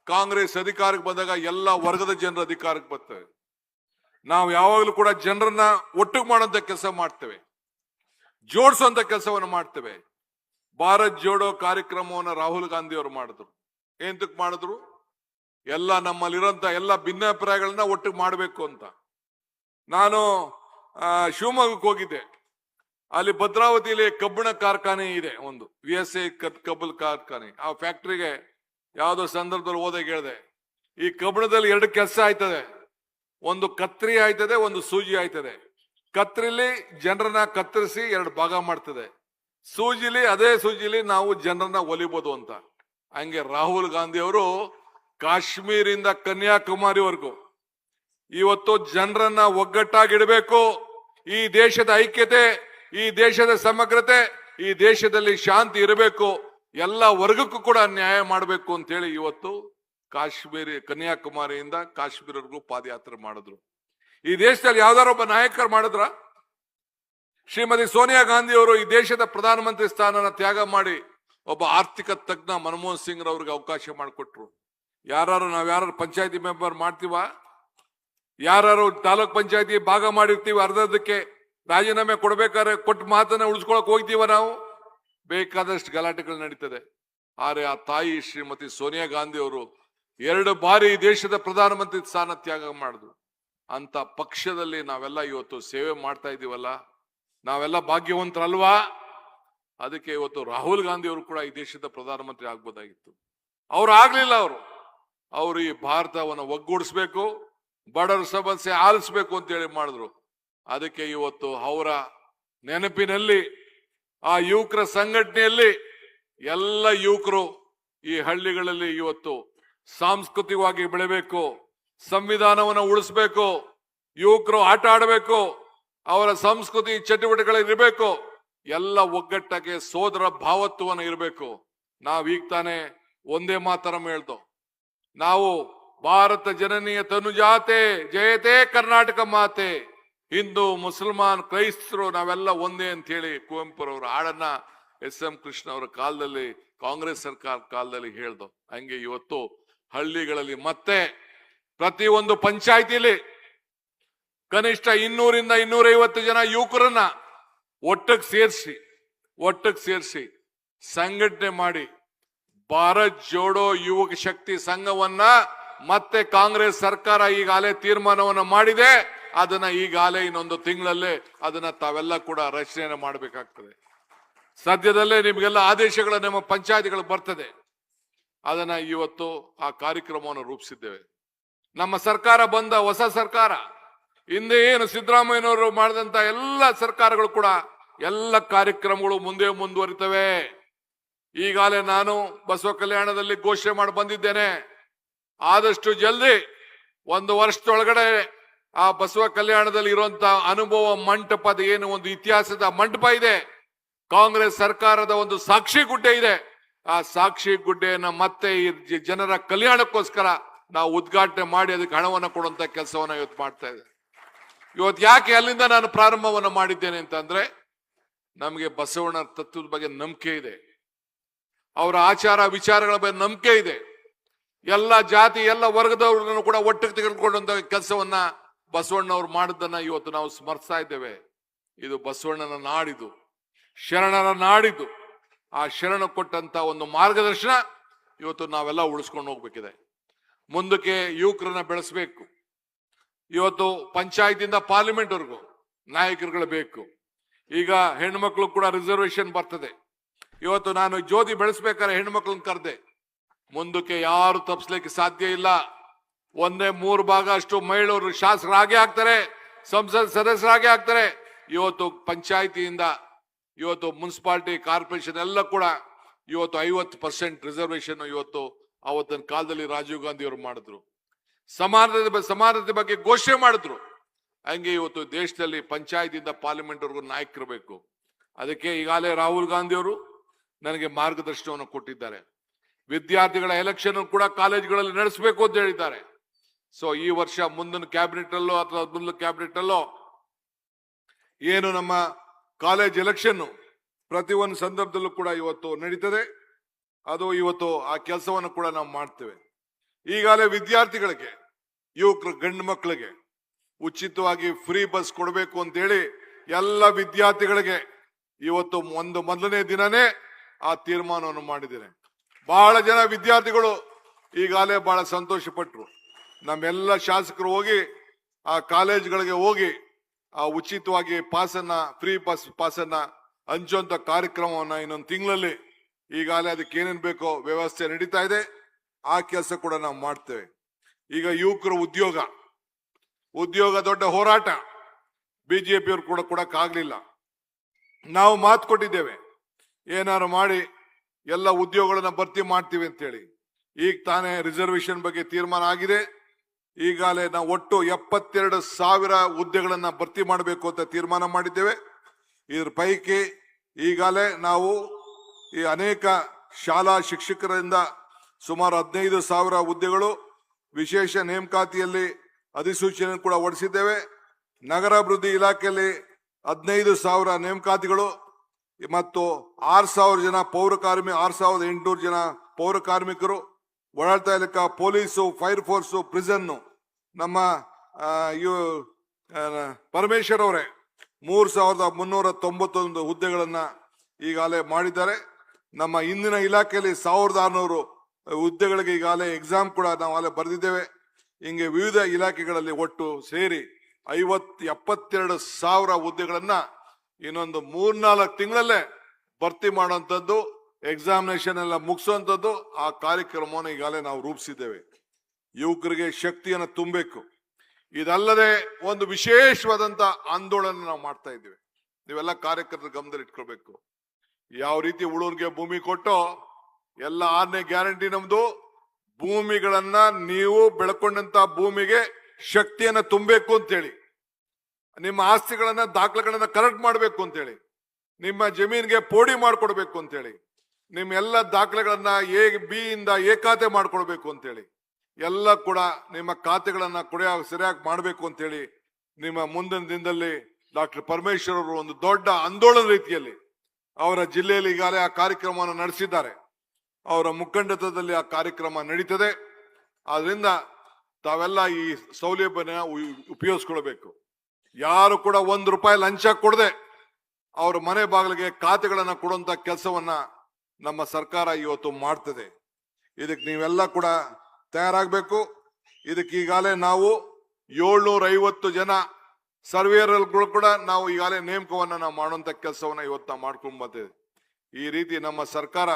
ಕಾಂಗ್ರೆಸ್ ಅಧಿಕಾರಕ್ಕೆ ಬಂದಾಗ ಎಲ್ಲ ವರ್ಗದ ಜನರ ಅಧಿಕಾರಕ್ಕೆ ಬರ್ತವೆ. ನಾವು ಯಾವಾಗಲೂ ಕೂಡ ಜನರನ್ನ ಒಟ್ಟಿಗೆ ಮಾಡುವಂತ ಕೆಲಸ ಮಾಡ್ತೇವೆ, ಜೋಡಿಸುವಂತ ಕೆಲಸವನ್ನು ಮಾಡ್ತೇವೆ. ಭಾರತ್ ಜೋಡೋ ಕಾರ್ಯಕ್ರಮವನ್ನು ರಾಹುಲ್ ಗಾಂಧಿ ಅವರು ಮಾಡಿದ್ರು. ಎಂತಕ್ ಮಾಡಿದ್ರು? ಎಲ್ಲ ನಮ್ಮಲ್ಲಿರೋಂತ ಎಲ್ಲ ಭಿನ್ನಾಭಿಪ್ರಾಯಗಳನ್ನ ಒಟ್ಟಿಗೆ ಮಾಡಬೇಕು ಅಂತ. ನಾನು ಶಿವಮೊಗ್ಗಕ್ಕೆ ಹೋಗಿದ್ದೆ. ಅಲ್ಲಿ ಭದ್ರಾವತಿಯಲ್ಲಿ ಕಬ್ಬಿಣ ಕಾರ್ಖಾನೆ ಇದೆ, ಒಂದು VSA ಕಬ್ಬಲ್ ಕಾರ್ಖಾನೆ. ಆ ಫ್ಯಾಕ್ಟ್ರಿಗೆ ಯಾವುದೋ ಸಂದರ್ಭದಲ್ಲಿ ಹೋದಾಗ ಹೇಳಿದೆ, ಈ ಕಬ್ಬಣದಲ್ಲಿ ಎರಡು ಕೆಲಸ ಆಯ್ತದೆ. ಒಂದು ಕತ್ರಿ ಆಯ್ತದೆ, ಒಂದು ಸೂಜಿ ಆಯ್ತದೆ. ಕತ್ರಿಲಿ ಜನರನ್ನ ಕತ್ತರಿಸಿ ಎರಡು ಭಾಗ ಮಾಡ್ತದೆ. ಸೂಜಿಲಿ ಅದೇ ಸೂಜಿಲಿ ನಾವು ಜನರನ್ನ ಒಲಿಬಹುದು ಅಂತ. ಹಂಗೆ ರಾಹುಲ್ ಗಾಂಧಿ ಅವರು ಕಾಶ್ಮೀರಿಂದ ಕನ್ಯಾಕುಮಾರಿವರೆಗೂ ಇವತ್ತು ಜನರನ್ನ ಒಗ್ಗಟ್ಟಾಗಿಡಬೇಕು. ಈ ದೇಶದ ಐಕ್ಯತೆ, ಈ ದೇಶದ ಸಮಗ್ರತೆ, ಈ ದೇಶದಲ್ಲಿ ಶಾಂತಿ ಇರಬೇಕು, ಎಲ್ಲ ವರ್ಗಕ್ಕೂ ಕೂಡ ನ್ಯಾಯ ಮಾಡಬೇಕು ಅಂತೇಳಿ ಇವತ್ತು ಕನ್ಯಾಕುಮಾರಿಯಿಂದ ಕಾಶ್ಮೀರವರೆಗೂ ಪಾದಯಾತ್ರೆ ಮಾಡಿದ್ರು. ಈ ದೇಶದಲ್ಲಿ ಯಾವ್ದಾರೊಬ್ಬ ನಾಯಕರು ಮಾಡಿದ್ರ? ಶ್ರೀಮತಿ ಸೋನಿಯಾ ಗಾಂಧಿ ಅವರು ಈ ದೇಶದ ಪ್ರಧಾನಮಂತ್ರಿ ಸ್ಥಾನನ ತ್ಯಾಗ ಮಾಡಿ ಒಬ್ಬ ಆರ್ಥಿಕ ತಜ್ಞ ಮನಮೋಹನ್ ಸಿಂಗ್ ಅವ್ರಿಗೆ ಅವಕಾಶ ಮಾಡಿಕೊಟ್ರು. ನಾವ್ಯಾರು ಪಂಚಾಯತಿ ಮೆಂಬರ್ ಮಾಡ್ತೀವ? ಯಾರು ತಾಲೂಕ್ ಪಂಚಾಯತಿ ಭಾಗ ಮಾಡಿರ್ತೀವಿ, ಅರ್ಧಕ್ಕೆ ರಾಜೀನಾಮೆ ಕೊಡ್ಬೇಕಾದ್ರೆ ಕೊಟ್ಟು ಮಾತನ್ನ ಉಳಿಸ್ಕೊಳಕ್ ಹೋಗ್ತೀವ ನಾವು? ಬೇಕಾದಷ್ಟು ಗಲಾಟೆಗಳು ನಡೀತದೆ. ಆದ್ರೆ ಆ ತಾಯಿ ಶ್ರೀಮತಿ ಸೋನಿಯಾ ಗಾಂಧಿ ಅವರು 2 ಬಾರಿ ಈ ದೇಶದ ಪ್ರಧಾನಮಂತ್ರಿ ಸ್ಥಾನ ತ್ಯಾಗ ಮಾಡಿದ್ರು. ಅಂತ ಪಕ್ಷದಲ್ಲಿ ನಾವೆಲ್ಲ ಇವತ್ತು ಸೇವೆ ಮಾಡ್ತಾ ಇದೀವಲ್ಲ, ನಾವೆಲ್ಲ ಭಾಗ್ಯವಂತರಲ್ವಾ? ಅದಕ್ಕೆ ಇವತ್ತು ರಾಹುಲ್ ಗಾಂಧಿ ಅವರು ಕೂಡ ಈ ದೇಶದ ಪ್ರಧಾನಮಂತ್ರಿ ಆಗ್ಬೋದಾಗಿತ್ತು. ಅವ್ರು ಆಗ್ಲಿಲ್ಲ. ಅವರು ಈ ಭಾರತವನ್ನು ಒಗ್ಗೂಡಿಸ್ಬೇಕು, ಬಡವರ ಸಮಸ್ಯೆ ಆಲಿಸ್ಬೇಕು ಅಂತೇಳಿ ಮಾಡಿದ್ರು. ಅದಕ್ಕೆ ಇವತ್ತು ಅವರ ನೆನಪಿನಲ್ಲಿ ಆ ಯುವಕರ ಸಂಘಟನೆಯಲ್ಲಿ ಎಲ್ಲ ಯುವಕರು ಈ ಹಳ್ಳಿಗಳಲ್ಲಿ ಇವತ್ತು ಸಾಂಸ್ಕೃತಿಕವಾಗಿ ಬೆಳೆಬೇಕು, ಸಂವಿಧಾನವನ್ನು ಉಳಿಸ್ಬೇಕು, ಯುವಕರು ಆಟ ಆಡಬೇಕು, ಅವರ ಸಂಸ್ಕೃತಿ ಚಟುವಟಿಕೆಗಳಿರಬೇಕು, ಎಲ್ಲ ಒಗ್ಗಟ್ಟಾಗೆ ಸೋದರ ಭಾವತ್ವವನ್ನು ಇರಬೇಕು. ನಾವೀಗ ತಾನೇ ಒಂದೇ ಮಾತರಂ ಹೇಳ್ದೋ, ನಾವು ಭಾರತ ಜನನೀಯ ತನುಜಾತೆ ಜಯತೆ ಕರ್ನಾಟಕ ಮಾತೆ, ಹಿಂದೂ ಮುಸಲ್ಮಾನ್ ಕ್ರೈಸ್ತರು ನಾವೆಲ್ಲ ಒಂದೇ ಅಂತ ಹೇಳಿ ಕುವೆಂಪುರವರ ಹಾಡನ್ನ ಎಸ್.ಎಂ. ಕೃಷ್ಣ ಅವರ ಕಾಲದಲ್ಲಿ, ಕಾಂಗ್ರೆಸ್ ಸರ್ಕಾರ ಕಾಲದಲ್ಲಿ ಹೇಳ್ದೋ. ಹಂಗೆ ಇವತ್ತು ಹಳ್ಳಿಗಳಲ್ಲಿ ಮತ್ತೆ ಪ್ರತಿ ಒಂದು ಪಂಚಾಯಿತಿಲಿ ಕನಿಷ್ಠ 200 ರಿಂದ 250 ಜನ ಯುವಕರನ್ನ ಒಟ್ಟಿಗೆ ಸೇರಿಸಿ ಸಂಘಟನೆ ಮಾಡಿ ಭಾರತ್ ಜೋಡೋ ಯುವಕ ಶಕ್ತಿ ಸಂಘವನ್ನ ಮತ್ತೆ ಕಾಂಗ್ರೆಸ್ ಸರ್ಕಾರ ಈಗಾಗಲೇ ತೀರ್ಮಾನವನ್ನ ಮಾಡಿದೆ. ಅದನ್ನ ಈಗಾಗಲೇ ಇನ್ನೊಂದು ತಿಂಗಳಲ್ಲೇ ಅದನ್ನ ತಾವೆಲ್ಲ ಕೂಡ ರಚನೆ ಮಾಡಬೇಕಾಗ್ತದೆ. ಸದ್ಯದಲ್ಲೇ ನಿಮ್ಗೆಲ್ಲ ಆದೇಶಗಳು ನಮ್ಮ ಪಂಚಾಯತಿಗಳು ಬರ್ತದೆ. ಅದನ್ನ ಇವತ್ತು ಆ ಕಾರ್ಯಕ್ರಮವನ್ನು ರೂಪಿಸಿದ್ದೇವೆ. ನಮ್ಮ ಸರ್ಕಾರ ಬಂದ ಹೊಸ ಸರ್ಕಾರ, ಹಿಂದೆ ಏನು ಸಿದ್ದರಾಮಯ್ಯನವರು ಮಾಡಿದಂತ ಎಲ್ಲ ಸರ್ಕಾರಗಳು ಕೂಡ ಎಲ್ಲ ಕಾರ್ಯಕ್ರಮಗಳು ಮುಂದೆ ಮುಂದುವರಿತವೆ. ಈಗಾಗಲೇ ನಾನು ಬಸವ ಕಲ್ಯಾಣದಲ್ಲಿ ಘೋಷಣೆ ಮಾಡಿ ಬಂದಿದ್ದೇನೆ, ಆದಷ್ಟು ಜಲ್ದಿ 1 ವರ್ಷದೊಳಗಡೆ ಆ ಬಸವ ಕಲ್ಯಾಣದಲ್ಲಿ ಇರುವಂತ ಅನುಭವ ಮಂಟಪದ ಏನು ಒಂದು ಇತಿಹಾಸದ ಮಂಟಪ ಇದೆ, ಕಾಂಗ್ರೆಸ್ ಸರ್ಕಾರದ ಒಂದು ಸಾಕ್ಷಿ ಗುಡ್ಡೆ ಇದೆ, ಆ ಸಾಕ್ಷಿ ಗುಡ್ಡೆಯನ್ನ ಮತ್ತೆ ಈ ಜನರ ಕಲ್ಯಾಣಕ್ಕೋಸ್ಕರ ನಾವು ಉದ್ಘಾಟನೆ ಮಾಡಿ ಅದಕ್ಕೆ ಹಣವನ್ನು ಕೊಡುವಂತ ಕೆಲಸವನ್ನ ಇವತ್ತು ಮಾಡ್ತಾ ಇದೆ. ಇವತ್ತು ಯಾಕೆ ಅಲ್ಲಿಂದ ನಾನು ಪ್ರಾರಂಭವನ್ನು ಮಾಡಿದ್ದೇನೆ ಅಂತಂದ್ರೆ, ನಮಗೆ ಬಸವಣ್ಣ ತತ್ವದ ಬಗ್ಗೆ ನಂಬಿಕೆ ಇದೆ, ಅವರ ಆಚಾರ ವಿಚಾರಗಳ ಬಗ್ಗೆ ನಂಬಿಕೆ ಇದೆ. ಎಲ್ಲ ಜಾತಿ ಎಲ್ಲ ವರ್ಗದವ್ರನ್ನು ಕೂಡ ಒಟ್ಟಿಗೆ ತೆಗೆದುಕೊಂಡಂತ ಕೆಲಸವನ್ನ ಬಸವಣ್ಣವ್ರು ಮಾಡಿದ್ದನ್ನ ಇವತ್ತು ನಾವು ಸ್ಮರಿಸ್ತಾ ಇದ್ದೇವೆ. ಇದು ಬಸವಣ್ಣನ ನಾಡಿದು, ಶರಣರ ನಾಡಿದು. ಆ ಶರಣ ಕೊಟ್ಟಂತ ಒಂದು ಮಾರ್ಗದರ್ಶನ ಇವತ್ತು ನಾವೆಲ್ಲ ಉಳಿಸ್ಕೊಂಡು ಹೋಗ್ಬೇಕಿದೆ. ಮುಂದಕ್ಕೆ ಯುವಕರನ್ನ ಬೆಳೆಸಬೇಕು. ಇವತ್ತು ಪಂಚಾಯತಿಂದ ಪಾರ್ಲಿಮೆಂಟ್ ವರೆಗೂ ನಾಯಕರುಗಳು ಬೇಕು. ಈಗ ಹೆಣ್ಮಕ್ಳು ಕೂಡ ರಿಸರ್ವೇಶನ್ ಬರ್ತದೆ. ಇವತ್ತು ನಾನು ಜ್ಯೋತಿ ಬೆಳೆಸ್ಬೇಕಾದ್ರೆ ಹೆಣ್ಮಕ್ಳನ್ನ ಕರೆದೆ. ಮುಂದಕ್ಕೆ ಯಾರು ತಪ್ಪಿಸ್ಲಿಕ್ಕೆ ಸಾಧ್ಯ ಇಲ್ಲ. 1/3 ಭಾಗ ಅಷ್ಟು ಮಹಿಳೆಯರು ಶಾಸಕರಾಗೇ ಆಗ್ತಾರೆ, ಸಂಸತ್ ಸದಸ್ಯರಾಗೇ ಆಗ್ತಾರೆ. ಇವತ್ತು ಪಂಚಾಯತಿಯಿಂದ ಇವತ್ತು ಮುನ್ಸಿಪಾಲಿಟಿ ಕಾರ್ಪೊರೇಷನ್ ಎಲ್ಲ ಕೂಡ ಇವತ್ತು 50% ರಿಸರ್ವೇಶನ್ ಇವತ್ತು ಅವತ್ತಿನ ಕಾಲದಲ್ಲಿ ರಾಜೀವ್ ಗಾಂಧಿ ಅವರು ಮಾಡಿದ್ರು. ಸಮಾನತೆ ಬಗ್ಗೆ ಘೋಷಣೆ ಮಾಡಿದ್ರು. ಹಂಗೆ ಇವತ್ತು ದೇಶದಲ್ಲಿ ಪಂಚಾಯತಿಯಿಂದ ಪಾರ್ಲಿಮೆಂಟ್ ವರೆಗೂ ನಾಯಕರು ಬೇಕು. ಅದಕ್ಕೆ ಈಗಾಗಲೇ ರಾಹುಲ್ ಗಾಂಧಿ ಅವರು ನನಗೆ ಮಾರ್ಗದರ್ಶನವನ್ನು ಕೊಟ್ಟಿದ್ದಾರೆ. ವಿದ್ಯಾರ್ಥಿಗಳ ಎಲೆಕ್ಷನ್ ಕೂಡ ಕಾಲೇಜುಗಳಲ್ಲಿ ನಡೆಸಬೇಕು ಅಂತ ಹೇಳಿದ್ದಾರೆ. ಸೊ ಈ ವರ್ಷ ಮುಂದಿನ ಕ್ಯಾಬಿನೆಟ್ ಅಲ್ಲೋ ಅಥವಾ ಮುಂದಿನ ಕ್ಯಾಬಿನೆಟ್ ಅಲ್ಲೋ ಏನು ನಮ್ಮ ಕಾಲೇಜ್ ಎಲೆಕ್ಷನ್ ಪ್ರತಿ ಒಂದು ಸಂದರ್ಭದಲ್ಲೂ ಕೂಡ ಇವತ್ತು ನಡೀತದೆ. ಅದು ಇವತ್ತು ಆ ಕೆಲಸವನ್ನು ಕೂಡ ನಾವು ಮಾಡ್ತೇವೆ. ಈಗಾಗಲೇ ವಿದ್ಯಾರ್ಥಿಗಳಿಗೆ, ಯುವಕರು, ಗಂಡು ಮಕ್ಕಳಿಗೆ ಉಚಿತವಾಗಿ ಫ್ರೀ ಬಸ್ ಕೊಡಬೇಕು ಅಂತೇಳಿ ಎಲ್ಲ ವಿದ್ಯಾರ್ಥಿಗಳಿಗೆ ಇವತ್ತು ಮೊದಲನೇ ದಿನನೇ ಆ ತೀರ್ಮಾನವನ್ನು ಮಾಡಿದ್ದೇನೆ. ಬಹಳ ಜನ ವಿದ್ಯಾರ್ಥಿಗಳು ಈಗಾಗಲೇ ಬಹಳ ಸಂತೋಷ ಪಟ್ರು. ನಮ್ಮೆಲ್ಲ ಶಾಸಕರು ಹೋಗಿ ಆ ಕಾಲೇಜ್ಗಳಿಗೆ ಹೋಗಿ ಆ ಉಚಿತವಾಗಿ ಫ್ರೀ ಪಾಸನ್ನ ಹಂಚುವಂತ ಕಾರ್ಯಕ್ರಮವನ್ನ ಇನ್ನೊಂದು ತಿಂಗಳಲ್ಲಿ ಈಗಾಗಲೇ ಅದಕ್ಕೆ ಏನೇನ್ ಬೇಕೋ ವ್ಯವಸ್ಥೆ ನಡೀತಾ ಇದೆ. ಆ ಕೆಲಸ ಕೂಡ ನಾವು ಮಾಡ್ತೇವೆ. ಈಗ ಯುವಕರು ಉದ್ಯೋಗ ದೊಡ್ಡ ಹೋರಾಟ ಬಿಜೆಪಿಯವರು ಕೂಡ ಕೊಡಕ್ಕಾಗ್ಲಿಲ್ಲ. ನಾವು ಮಾತು ಕೊಟ್ಟಿದ್ದೇವೆ, ಏನಾರು ಮಾಡಿ ಎಲ್ಲ ಉದ್ಯೋಗಗಳನ್ನ ಭರ್ತಿ ಮಾಡ್ತೀವಿ ಅಂತೇಳಿ. ಈಗ ತಾನೇ ರಿಸರ್ವೇಶನ್ ಬಗ್ಗೆ ತೀರ್ಮಾನ ಆಗಿದೆ. ಈಗಾಗಲೇ ನಾವು ಒಟ್ಟು 72,000 ಹುದ್ದೆಗಳನ್ನ ಭರ್ತಿ ಮಾಡಬೇಕು ಅಂತ ತೀರ್ಮಾನ ಮಾಡಿದ್ದೇವೆ. ಇದ್ರ ಪೈಕಿ ಈಗಾಗಲೇ ನಾವು ಈ ಅನೇಕ ಶಾಲಾ ಶಿಕ್ಷಕರಿಂದ ಸುಮಾರು 15,000 ಹುದ್ದೆಗಳು ವಿಶೇಷ ನೇಮಕಾತಿಯಲ್ಲಿ ಅಧಿಸೂಚನೆ ಕೂಡ ಹೊರಡಿಸಿದ್ದೇವೆ. ನಗರಾಭಿವೃದ್ಧಿ ಇಲಾಖೆಯಲ್ಲಿ 15,000 ನೇಮಕಾತಿಗಳು ಮತ್ತು 6,000 ಜನ 6,800 ಜನ ಪೌರ ಕಾರ್ಮಿಕರು, ಒಳಾಡಳಿತ ಇಲಾಖೆ, ಪೊಲೀಸು, ಫೈರ್ ಫೋರ್ಸು, ಪ್ರಿಸನ್ನು ನಮ್ಮ ಪರಮೇಶ್ವರ್ ಅವರೇ 3,391 ಹುದ್ದೆಗಳನ್ನ ಈಗಾಗಲೇ ಮಾಡಿದ್ದಾರೆ. ನಮ್ಮ ಇಂದಿನ ಇಲಾಖೆಯಲ್ಲಿ 1,600 ಹುದ್ದೆಗಳಿಗೆ ಈಗಾಗಲೇ ಎಕ್ಸಾಮ್ ಕೂಡ ನಾವು ಅಲ್ಲೇ ಬರೆದಿದ್ದೇವೆ. ಹಿಂಗೆ ವಿವಿಧ ಇಲಾಖೆಗಳಲ್ಲಿ ಒಟ್ಟು ಸೇರಿ 72,000 ಹುದ್ದೆಗಳನ್ನ ಇನ್ನೊಂದು 3-4 ತಿಂಗಳಲ್ಲೇ ಭರ್ತಿ ಮಾಡುವಂಥದ್ದು, ಎಕ್ಸಾಮಿನೇಷನ್ ಎಲ್ಲ ಮುಗಿಸುವಂಥದ್ದು ಆ ಕಾರ್ಯಕ್ರಮವನ್ನು ಈಗಾಗಲೇ ನಾವು ರೂಪಿಸಿದ್ದೇವೆ. ಯುವಕರಿಗೆ ಶಕ್ತಿಯನ್ನು ತುಂಬಬೇಕು. ಇದಲ್ಲದೆ ಒಂದು ವಿಶೇಷವಾದಂತ ಆಂದೋಲನ ನಾವು ಮಾಡ್ತಾ ಇದ್ದೇವೆ. ನೀವೆಲ್ಲ ಕಾರ್ಯಕರ್ತರ ಗಮನದಲ್ಲಿ ಇಟ್ಕೊಳ್ಬೇಕು. ಯಾವ ರೀತಿ ಉಳುವರಿಗೆ ಭೂಮಿ ಕೊಟ್ಟೋ ಎಲ್ಲ 6ನೇ ಗ್ಯಾರಂಟಿ ನಮ್ದು. ಭೂಮಿಗಳನ್ನ ನೀವು ಬೆಳ್ಕೊಂಡಂತ ಭೂಮಿಗೆ ಶಕ್ತಿಯನ್ನ ತುಂಬಬೇಕು ಅಂತೇಳಿ, ನಿಮ್ಮ ಆಸ್ತಿಗಳನ್ನ ದಾಖಲೆಗಳನ್ನ ಕರೆಕ್ಟ್ ಮಾಡಬೇಕು ಅಂತೇಳಿ, ನಿಮ್ಮ ಜಮೀನಿಗೆ ಪೋಡಿ ಮಾಡ್ಕೊಡ್ಬೇಕು ಅಂತೇಳಿ, ನಿಮ್ಮ ಎಲ್ಲ ದಾಖಲೆಗಳನ್ನ ಬಿ ಇಂದ ಎ ಖಾತೆ ಮಾಡ್ಕೊಡ್ಬೇಕು ಅಂತೇಳಿ, ಎಲ್ಲ ಕೂಡ ನಿಮ್ಮ ಖಾತೆಗಳನ್ನ ಸರಿಯಾಗಿ ಮಾಡಬೇಕು ಅಂತೇಳಿ ನಿಮ್ಮ ಮುಂದಿನ ದಿನದಲ್ಲಿ ಡಾಕ್ಟರ್ ಪರಮೇಶ್ವರ್ ಅವರು ಒಂದು ದೊಡ್ಡ ಆಂದೋಲನ ರೀತಿಯಲ್ಲಿ ಅವರ ಜಿಲ್ಲೆಯಲ್ಲಿ ಈಗಾಗಲೇ ಆ ಕಾರ್ಯಕ್ರಮವನ್ನು ನಡೆಸಿದ್ದಾರೆ. ಅವರ ಮುಖಂಡತ್ವದಲ್ಲಿ ಆ ಕಾರ್ಯಕ್ರಮ ನಡೀತದೆ. ಆದ್ರಿಂದ ತಾವೆಲ್ಲ ಈ ಸೌಲಭ್ಯನ ಉಪಯೋಗಿಸ್ಕೊಳ್ಬೇಕು. ಯಾರು ಕೂಡ ₹1 ಲಂಚ ಕೊಡದೆ ಅವ್ರ ಮನೆ ಬಾಗಿಲಿಗೆ ಖಾತೆಗಳನ್ನ ಕೊಡುವಂತ ಕೆಲಸವನ್ನ ನಮ್ಮ ಸರ್ಕಾರ ಇವತ್ತು ಮಾಡ್ತದೆ. ಇದಕ್ಕೆ ನೀವೆಲ್ಲ ಕೂಡ ತಯಾರಾಗಬೇಕು. ಇದಕ್ಕೆ ಈಗಾಗಲೇ ನಾವು 750 ಜನ ಸರ್ವೇಯರ್ಗಳು ಕೂಡ ನಾವು ಈಗಾಗಲೇ ನೇಮಕವನ್ನ ನಾವು ಮಾಡುವಂತ ಕೆಲಸವನ್ನ ಇವತ್ತು ನಾವು ಮಾಡ್ಕೊಂಡು ಬರ್ತೇವೆ. ಈ ರೀತಿ ನಮ್ಮ ಸರ್ಕಾರ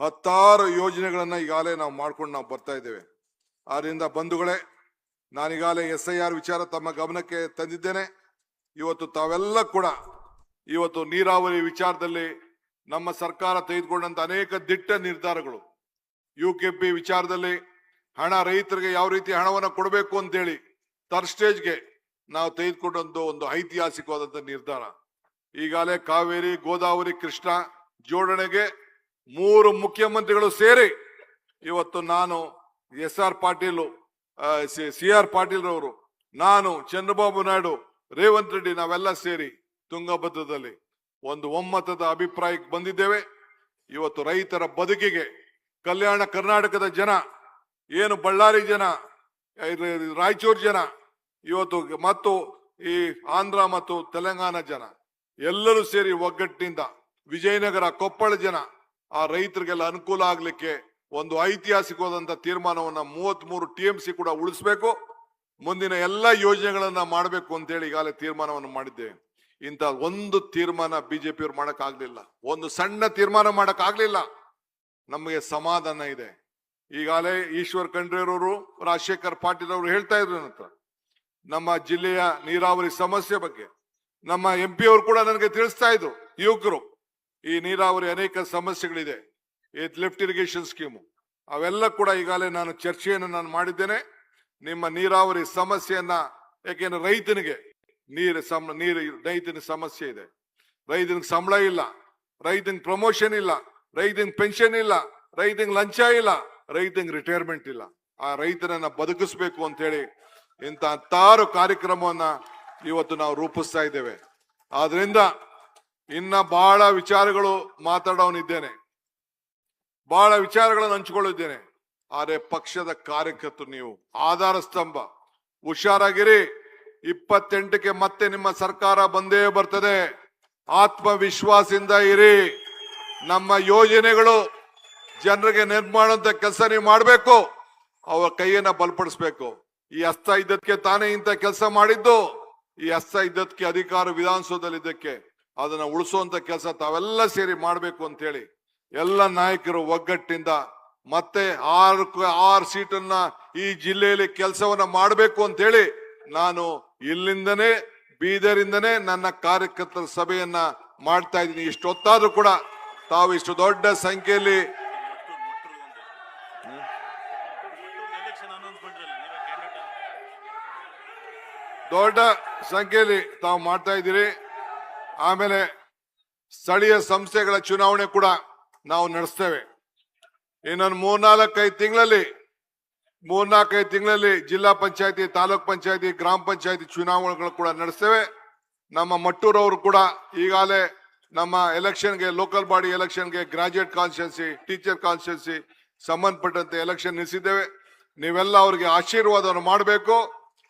10 ಯೋಜನೆಗಳನ್ನ ಈಗಾಗಲೇ ನಾವು ಮಾಡ್ಕೊಂಡು ನಾವು ಬರ್ತಾ ಇದ್ದೇವೆ. ಆದ್ರಿಂದ ಬಂಧುಗಳೇ, ನಾನೀಗಾಗಲೇ SIR ವಿಚಾರ ತಮ್ಮ ಗಮನಕ್ಕೆ ತಂದಿದ್ದೇನೆ. ಇವತ್ತು ತಾವೆಲ್ಲ ಕೂಡ ಇವತ್ತು ನೀರಾವರಿ ವಿಚಾರದಲ್ಲಿ ನಮ್ಮ ಸರ್ಕಾರ ತೆಗೆದುಕೊಂಡಂತ ಅನೇಕ ದಿಟ್ಟ ನಿರ್ಧಾರಗಳು, UKP ವಿಚಾರದಲ್ಲಿ ಹಣ ರೈತರಿಗೆ ಯಾವ ರೀತಿ ಹಣವನ್ನು ಕೊಡಬೇಕು ಅಂತೇಳಿ ಥರ್ಡ್ ಸ್ಟೇಜ್ಗೆ ನಾವು ತೆಗೆದುಕೊಂಡಂತ ಒಂದು ಐತಿಹಾಸಿಕವಾದಂತ ನಿರ್ಧಾರ. ಈಗಾಗಲೇ ಕಾವೇರಿ, ಗೋದಾವರಿ, ಕೃಷ್ಣ ಜೋಡಣೆಗೆ 3 ಮುಖ್ಯಮಂತ್ರಿಗಳು ಸೇರಿ ಇವತ್ತು ನಾನು SR ಪಾಟೀಲ್, CR ಪಾಟೀಲ್ ರವರು, ನಾನು, ಚಂದ್ರಬಾಬು ನಾಯ್ಡು, ರೇವಂತ್ ರೆಡ್ಡಿ ನಾವೆಲ್ಲ ಸೇರಿ ತುಂಗಭದ್ರದಲ್ಲಿ ಒಂದು ಒಮ್ಮತದ ಅಭಿಪ್ರಾಯಕ್ಕೆ ಬಂದಿದ್ದೇವೆ. ಇವತ್ತು ರೈತರ ಬದುಕಿಗೆ ಕಲ್ಯಾಣ ಕರ್ನಾಟಕದ ಜನ, ಏನು ಬಳ್ಳಾರಿ ಜನ, ರಾಯಚೂರು ಜನ, ಇವತ್ತು ಮತ್ತು ಈ ಆಂಧ್ರ ಮತ್ತು ತೆಲಂಗಾಣ ಜನ ಎಲ್ಲರೂ ಸೇರಿ ಒಗ್ಗಟ್ಟಿನಿಂದ ವಿಜಯನಗರ, ಕೊಪ್ಪಳ ಜನ ಆ ರೈತರಿಗೆಲ್ಲ ಅನುಕೂಲ ಆಗ್ಲಿಕ್ಕೆ ಒಂದು ಐತಿಹಾಸಿಕವಾದಂತ ತೀರ್ಮಾನವನ್ನ 33 TMC ಕೂಡ ಉಳಿಸ್ಬೇಕು, ಮುಂದಿನ ಎಲ್ಲ ಯೋಜನೆಗಳನ್ನ ಮಾಡಬೇಕು ಅಂತೇಳಿ ಈಗಾಗಲೇ ತೀರ್ಮಾನವನ್ನು ಮಾಡಿದ್ದೇವೆ. ಇಂಥ ಒಂದು ತೀರ್ಮಾನ ಬಿಜೆಪಿಯವ್ರು ಮಾಡಕ್ ಆಗ್ಲಿಲ್ಲ, ಒಂದು ಸಣ್ಣ ತೀರ್ಮಾನ ಮಾಡಕ್ ಆಗ್ಲಿಲ್ಲ. ನಮಗೆ ಸಮಾಧಾನ ಇದೆ. ಈಗಾಗಲೇ ಈಶ್ವರ್ ಖಂಡ್ರೆರವರು, ರಾಜಶೇಖರ್ ಪಾಟೀಲ್ ಅವರು ಹೇಳ್ತಾ ಇದ್ರು ನನ್ನ ಹತ್ರ ನಮ್ಮ ಜಿಲ್ಲೆಯ ನೀರಾವರಿ ಸಮಸ್ಯೆ ಬಗ್ಗೆ. ನಮ್ಮ MP ಅವರು ಕೂಡ ನನಗೆ ತಿಳಿಸ್ತಾ ಇದ್ರು, ಯುವಕರು ಈ ನೀರಾವರಿ ಅನೇಕ ಸಮಸ್ಯೆಗಳಿದೆ, ಲಿಫ್ಟ್ ಇರಿಗೇಷನ್ ಸ್ಕೀಮು ಅವೆಲ್ಲ ಕೂಡ ಈಗಾಗಲೇ ನಾನು ಚರ್ಚೆಯನ್ನು ನಾನು ಮಾಡಿದ್ದೇನೆ. ನಿಮ್ಮ ನೀರಾವರಿ ಸಮಸ್ಯೆಯನ್ನ, ಯಾಕೆಂದ್ರೆ ರೈತನಿಗೆ ರೈತನ ಸಮಸ್ಯೆ ಇದೆ. ರೈತನಿಗೆ ಸಂಬಳ ಇಲ್ಲ, ರೈತನಿಗೆ ಪ್ರಮೋಷನ್ ಇಲ್ಲ, ರೈತನಿಗೆ ಪೆನ್ಷನ್ ಇಲ್ಲ, ರೈತನಿಗೆ ಲಂಚ ಇಲ್ಲ, ರೈತನಿಗೆ ರಿಟೈರ್ಮೆಂಟ್ ಇಲ್ಲ. ಆ ರೈತನನ್ನ ಬದುಕಿಸ್ಬೇಕು ಅಂತ ಹೇಳಿ ಇಂಥ 10 ಕಾರ್ಯಕ್ರಮವನ್ನ ಇವತ್ತು ನಾವು ರೂಪಿಸ್ತಾ ಇದ್ದೇವೆ. ಆದ್ರಿಂದ ಇನ್ನ ಬಹಳ ವಿಚಾರಗಳು ಮಾತಾಡೋನಿದ್ದೇನೆ, ಬಹಳ ವಿಚಾರಗಳನ್ನು ಹಂಚಿಕೊಳ್ಳಿದ್ದೇನೆ. ಆದ್ರೆ ಪಕ್ಷದ ಕಾರ್ಯಕರ್ತರು ನೀವು ಆಧಾರ ಸ್ತಂಭ, ಹುಷಾರಾಗಿರಿ. 28ಕ್ಕೆ ಮತ್ತೆ ನಿಮ್ಮ ಸರ್ಕಾರ ಬಂದೇ ಬರ್ತದೆ. ಆತ್ಮವಿಶ್ವಾಸದಿಂದ ಇರಿ. ನಮ್ಮ ಯೋಜನೆಗಳು ಜನರಿಗೆ ನೆನಪು ಕೆಲಸ ನೀವು ಮಾಡಬೇಕು, ಅವರ ಕೈಯನ್ನ ಬಲಪಡಿಸ್ಬೇಕು. ಈ ಹಸ್ತ ಇದ್ದಕ್ಕೆ ತಾನೇ ಇಂಥ ಕೆಲಸ ಮಾಡಿದ್ದು, ಈ ಹಸ್ತ ಇದ್ದಕ್ಕೆ ಅಧಿಕಾರ ವಿಧಾನಸೌಧದಲ್ಲಿ ಇದ್ದಕ್ಕೆ ಅದನ್ನ ಉಳಿಸುವಂತ ಕೆಲಸ ತಾವೆಲ್ಲ ಸೇರಿ ಮಾಡಬೇಕು ಅಂತ ಹೇಳಿ ಎಲ್ಲ ನಾಯಕರು ಒಗ್ಗಟ್ಟಿನಿಂದ ಮತ್ತೆ 6 ಸೀಟನ್ನ ಈ ಜಿಲ್ಲೆಯಲ್ಲಿ ಕೆಲಸವನ್ನ ಮಾಡಬೇಕು ಅಂತ ಹೇಳಿ ನಾನು ಇಲ್ಲಿಂದನೇ ಬೀದರಿಂದನೇ ನನ್ನ ಕಾರ್ಯಕರ್ತರ ಸಭೆಯನ್ನ ಮಾಡ್ತಾ ಇದ್ದೀನಿ. ಇಷ್ಟೊತ್ತಾದ್ರೂ ಕೂಡ ತಾವು ಇಷ್ಟು ದೊಡ್ಡ ಸಂಖ್ಯೆಯಲ್ಲಿ ತಾವು ಮಾಡ್ತಾ ಇದ್ದೀರಿ. ಆಮೇಲೆ ಸ್ಥಳೀಯ ಸಂಸ್ಥೆಗಳ ಚುನಾವಣೆ ಕೂಡ ನಾವು ನಡೆಸ್ತೇವೆ. ಇನ್ನೊಂದು 3-4-5 ತಿಂಗಳಲ್ಲಿ ಜಿಲ್ಲಾ ಪಂಚಾಯತಿ, ತಾಲೂಕ್ ಪಂಚಾಯತಿ, ಗ್ರಾಮ ಪಂಚಾಯತಿ ಚುನಾವಣೆಗಳು ಕೂಡ ನಡೆಸ್ತೇವೆ. ನಮ್ಮ ಮಟ್ಟೂರವರು ಕೂಡ ಈಗಾಗಲೇ ನಮ್ಮ ಎಲೆಕ್ಷನ್ಗೆ, ಲೋಕಲ್ ಬಾಡಿ ಎಲೆಕ್ಷನ್ಗೆ, ಗ್ರಾಜುಯೇಟ್ ಕಾನ್ಸ್ಟಿಟ್ಯೂನ್ಸಿ, ಟೀಚರ್ ಕಾನ್ಸ್ಟಿಟ್ಯೂನ್ಸಿ ಸಂಬಂಧಪಟ್ಟಂತೆ ಎಲೆಕ್ಷನ್ ನಿಲ್ಲಿಸಿದ್ದೇವೆ. ನೀವೆಲ್ಲ ಅವರಿಗೆ ಆಶೀರ್ವಾದವನ್ನು ಮಾಡಬೇಕು.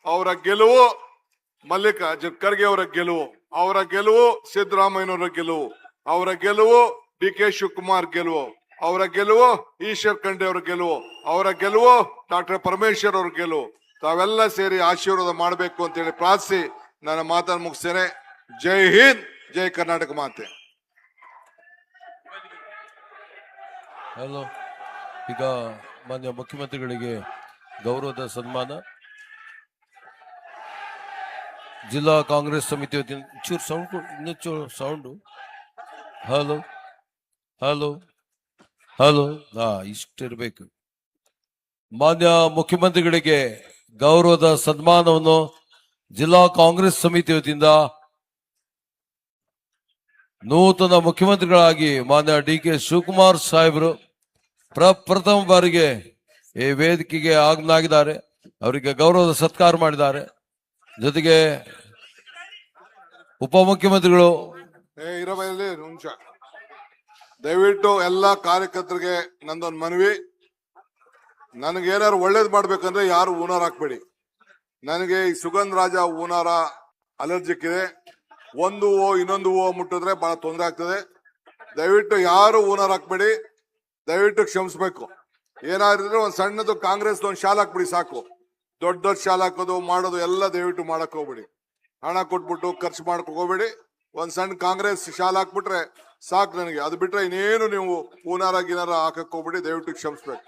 ಅವರ ಗೆಲುವು ಮಲ್ಲಿಕಾರ್ಜುನ್ ಖರ್ಗೆ ಅವರ ಗೆಲುವು, ಅವರ ಗೆಲುವು ಸಿದ್ದರಾಮಯ್ಯನವರ ಗೆಲುವು, ಅವರ ಗೆಲುವು DK ಶಿವಕುಮಾರ್ ಗೆಲುವು, ಅವರ ಗೆಲುವು ಈಶ್ವರ್ ಖಂಡ್ರೆ ಅವರ ಗೆಲುವು, ಅವರ ಗೆಲುವು ಡಾಕ್ಟರ್ ಪರಮೇಶ್ವರ್ ಅವ್ರ ಗೆಲುವು. ತಾವೆಲ್ಲ ಸೇರಿ ಆಶೀರ್ವಾದ ಮಾಡಬೇಕು ಅಂತ ಹೇಳಿ ಪ್ರಾರ್ಥಿಸಿ ನನ್ನ ಮಾತನ್ನು ಮುಗಿಸ್ತೇನೆ. ಜೈ ಹಿಂದ್, ಜೈ ಕರ್ನಾಟಕ ಮಾತೆ. ಹಲೋ, ಈಗ ಮಾನ್ಯ ಮುಖ್ಯಮಂತ್ರಿಗಳಿಗೆ ಗೌರವದ ಸನ್ಮಾನ. ಜಿಲ್ಲಾ ಕಾಂಗ್ರೆಸ್ ಸಮಿತಿ ವತಿಯಿಂದ ಇನ್ನೊಂಚೂರು ಸೌಂಡು. ಹಲೋ ಹಲೋ ಹಲೋ, ಇಷ್ಟಿರ್ಬೇಕು. ಮಾನ್ಯ ಮುಖ್ಯಮಂತ್ರಿಗಳಿಗೆ ಗೌರವದ ಸನ್ಮಾನವನ್ನು ಜಿಲ್ಲಾ ಕಾಂಗ್ರೆಸ್ ಸಮಿತಿ ವತಿಯಿಂದ ನೂತನ ಮುಖ್ಯಮಂತ್ರಿಗಳಾಗಿ ಮಾನ್ಯ DK ಶಿವಕುಮಾರ್ ಸಾಹೇಬರು ಪ್ರಥಮ ಬಾರಿಗೆ ಈ ವೇದಿಕೆಗೆ ಆಗಮಿಸಿದ್ದಾರೆ. ಅವರಿಗೆ ಗೌರವದ ಸತ್ಕಾರ ಮಾಡಿದ್ದಾರೆ. ಜೊತೆಗೆ ಉಪಮುಖ್ಯಮಂತ್ರಿಗಳು ನಿಮಿಷ ದಯವಿಟ್ಟು ಎಲ್ಲಾ ಕಾರ್ಯಕರ್ತರಿಗೆ ನಂದೊಂದು ಮನವಿ. ನನಗೆ ಏನಾದ್ರು ಒಳ್ಳೇದು ಮಾಡ್ಬೇಕಂದ್ರೆ ಯಾರು ಹೂನಾರ ಹಾಕ್ಬೇಡಿ. ನನಗೆ ಈ ಸುಗಂಧ ರಾಜ ಹೂನಾರ ಅಲರ್ಜಿಕ್ ಇದೆ. ಒಂದು ಹೂವು ಇನ್ನೊಂದು ಹೂವು ಮುಟ್ಟಿದ್ರೆ ಬಹಳ ತೊಂದರೆ ಆಗ್ತದೆ. ದಯವಿಟ್ಟು ಯಾರು ಹೂನಾರ ಹಾಕ್ಬೇಡಿ, ದಯವಿಟ್ಟು ಕ್ಷಮಿಸ್ಬೇಕು. ಏನಾದ್ರು ಒಂದ್ ಸಣ್ಣದು ಕಾಂಗ್ರೆಸ್ ಒಂದು ಶಾಲ್ ಹಾಕ್ಬಿಡಿ ಸಾಕು. ದೊಡ್ಡ ಶಾಲ್ ಹಾಕೋದು ಮಾಡೋದು ಎಲ್ಲ ದಯವಿಟ್ಟು ಮಾಡಕ್ ಹೋಗ್ಬೇಡಿ. ಹಣ ಕೊಟ್ಬಿಟ್ಟು ಖರ್ಚು ಮಾಡಕ್ ಹೋಗ್ಬೇಡಿ. ಒಂದ್ ಸಣ್ಣ ಕಾಂಗ್ರೆಸ್ ಶಾಲ್ ಹಾಕ್ಬಿಟ್ರೆ ಸಾಕು ನನಗೆ. ಅದು ಬಿಟ್ರೆ ಇನ್ನೇನು ನೀವು ಹೂನಾರ ಗಿನಾರ ಹಾಕಕ್ ಹೋಗ್ಬಿಡಿ. ದಯವಿಟ್ಟು ಕ್ಷಮಿಸ್ಬೇಕು.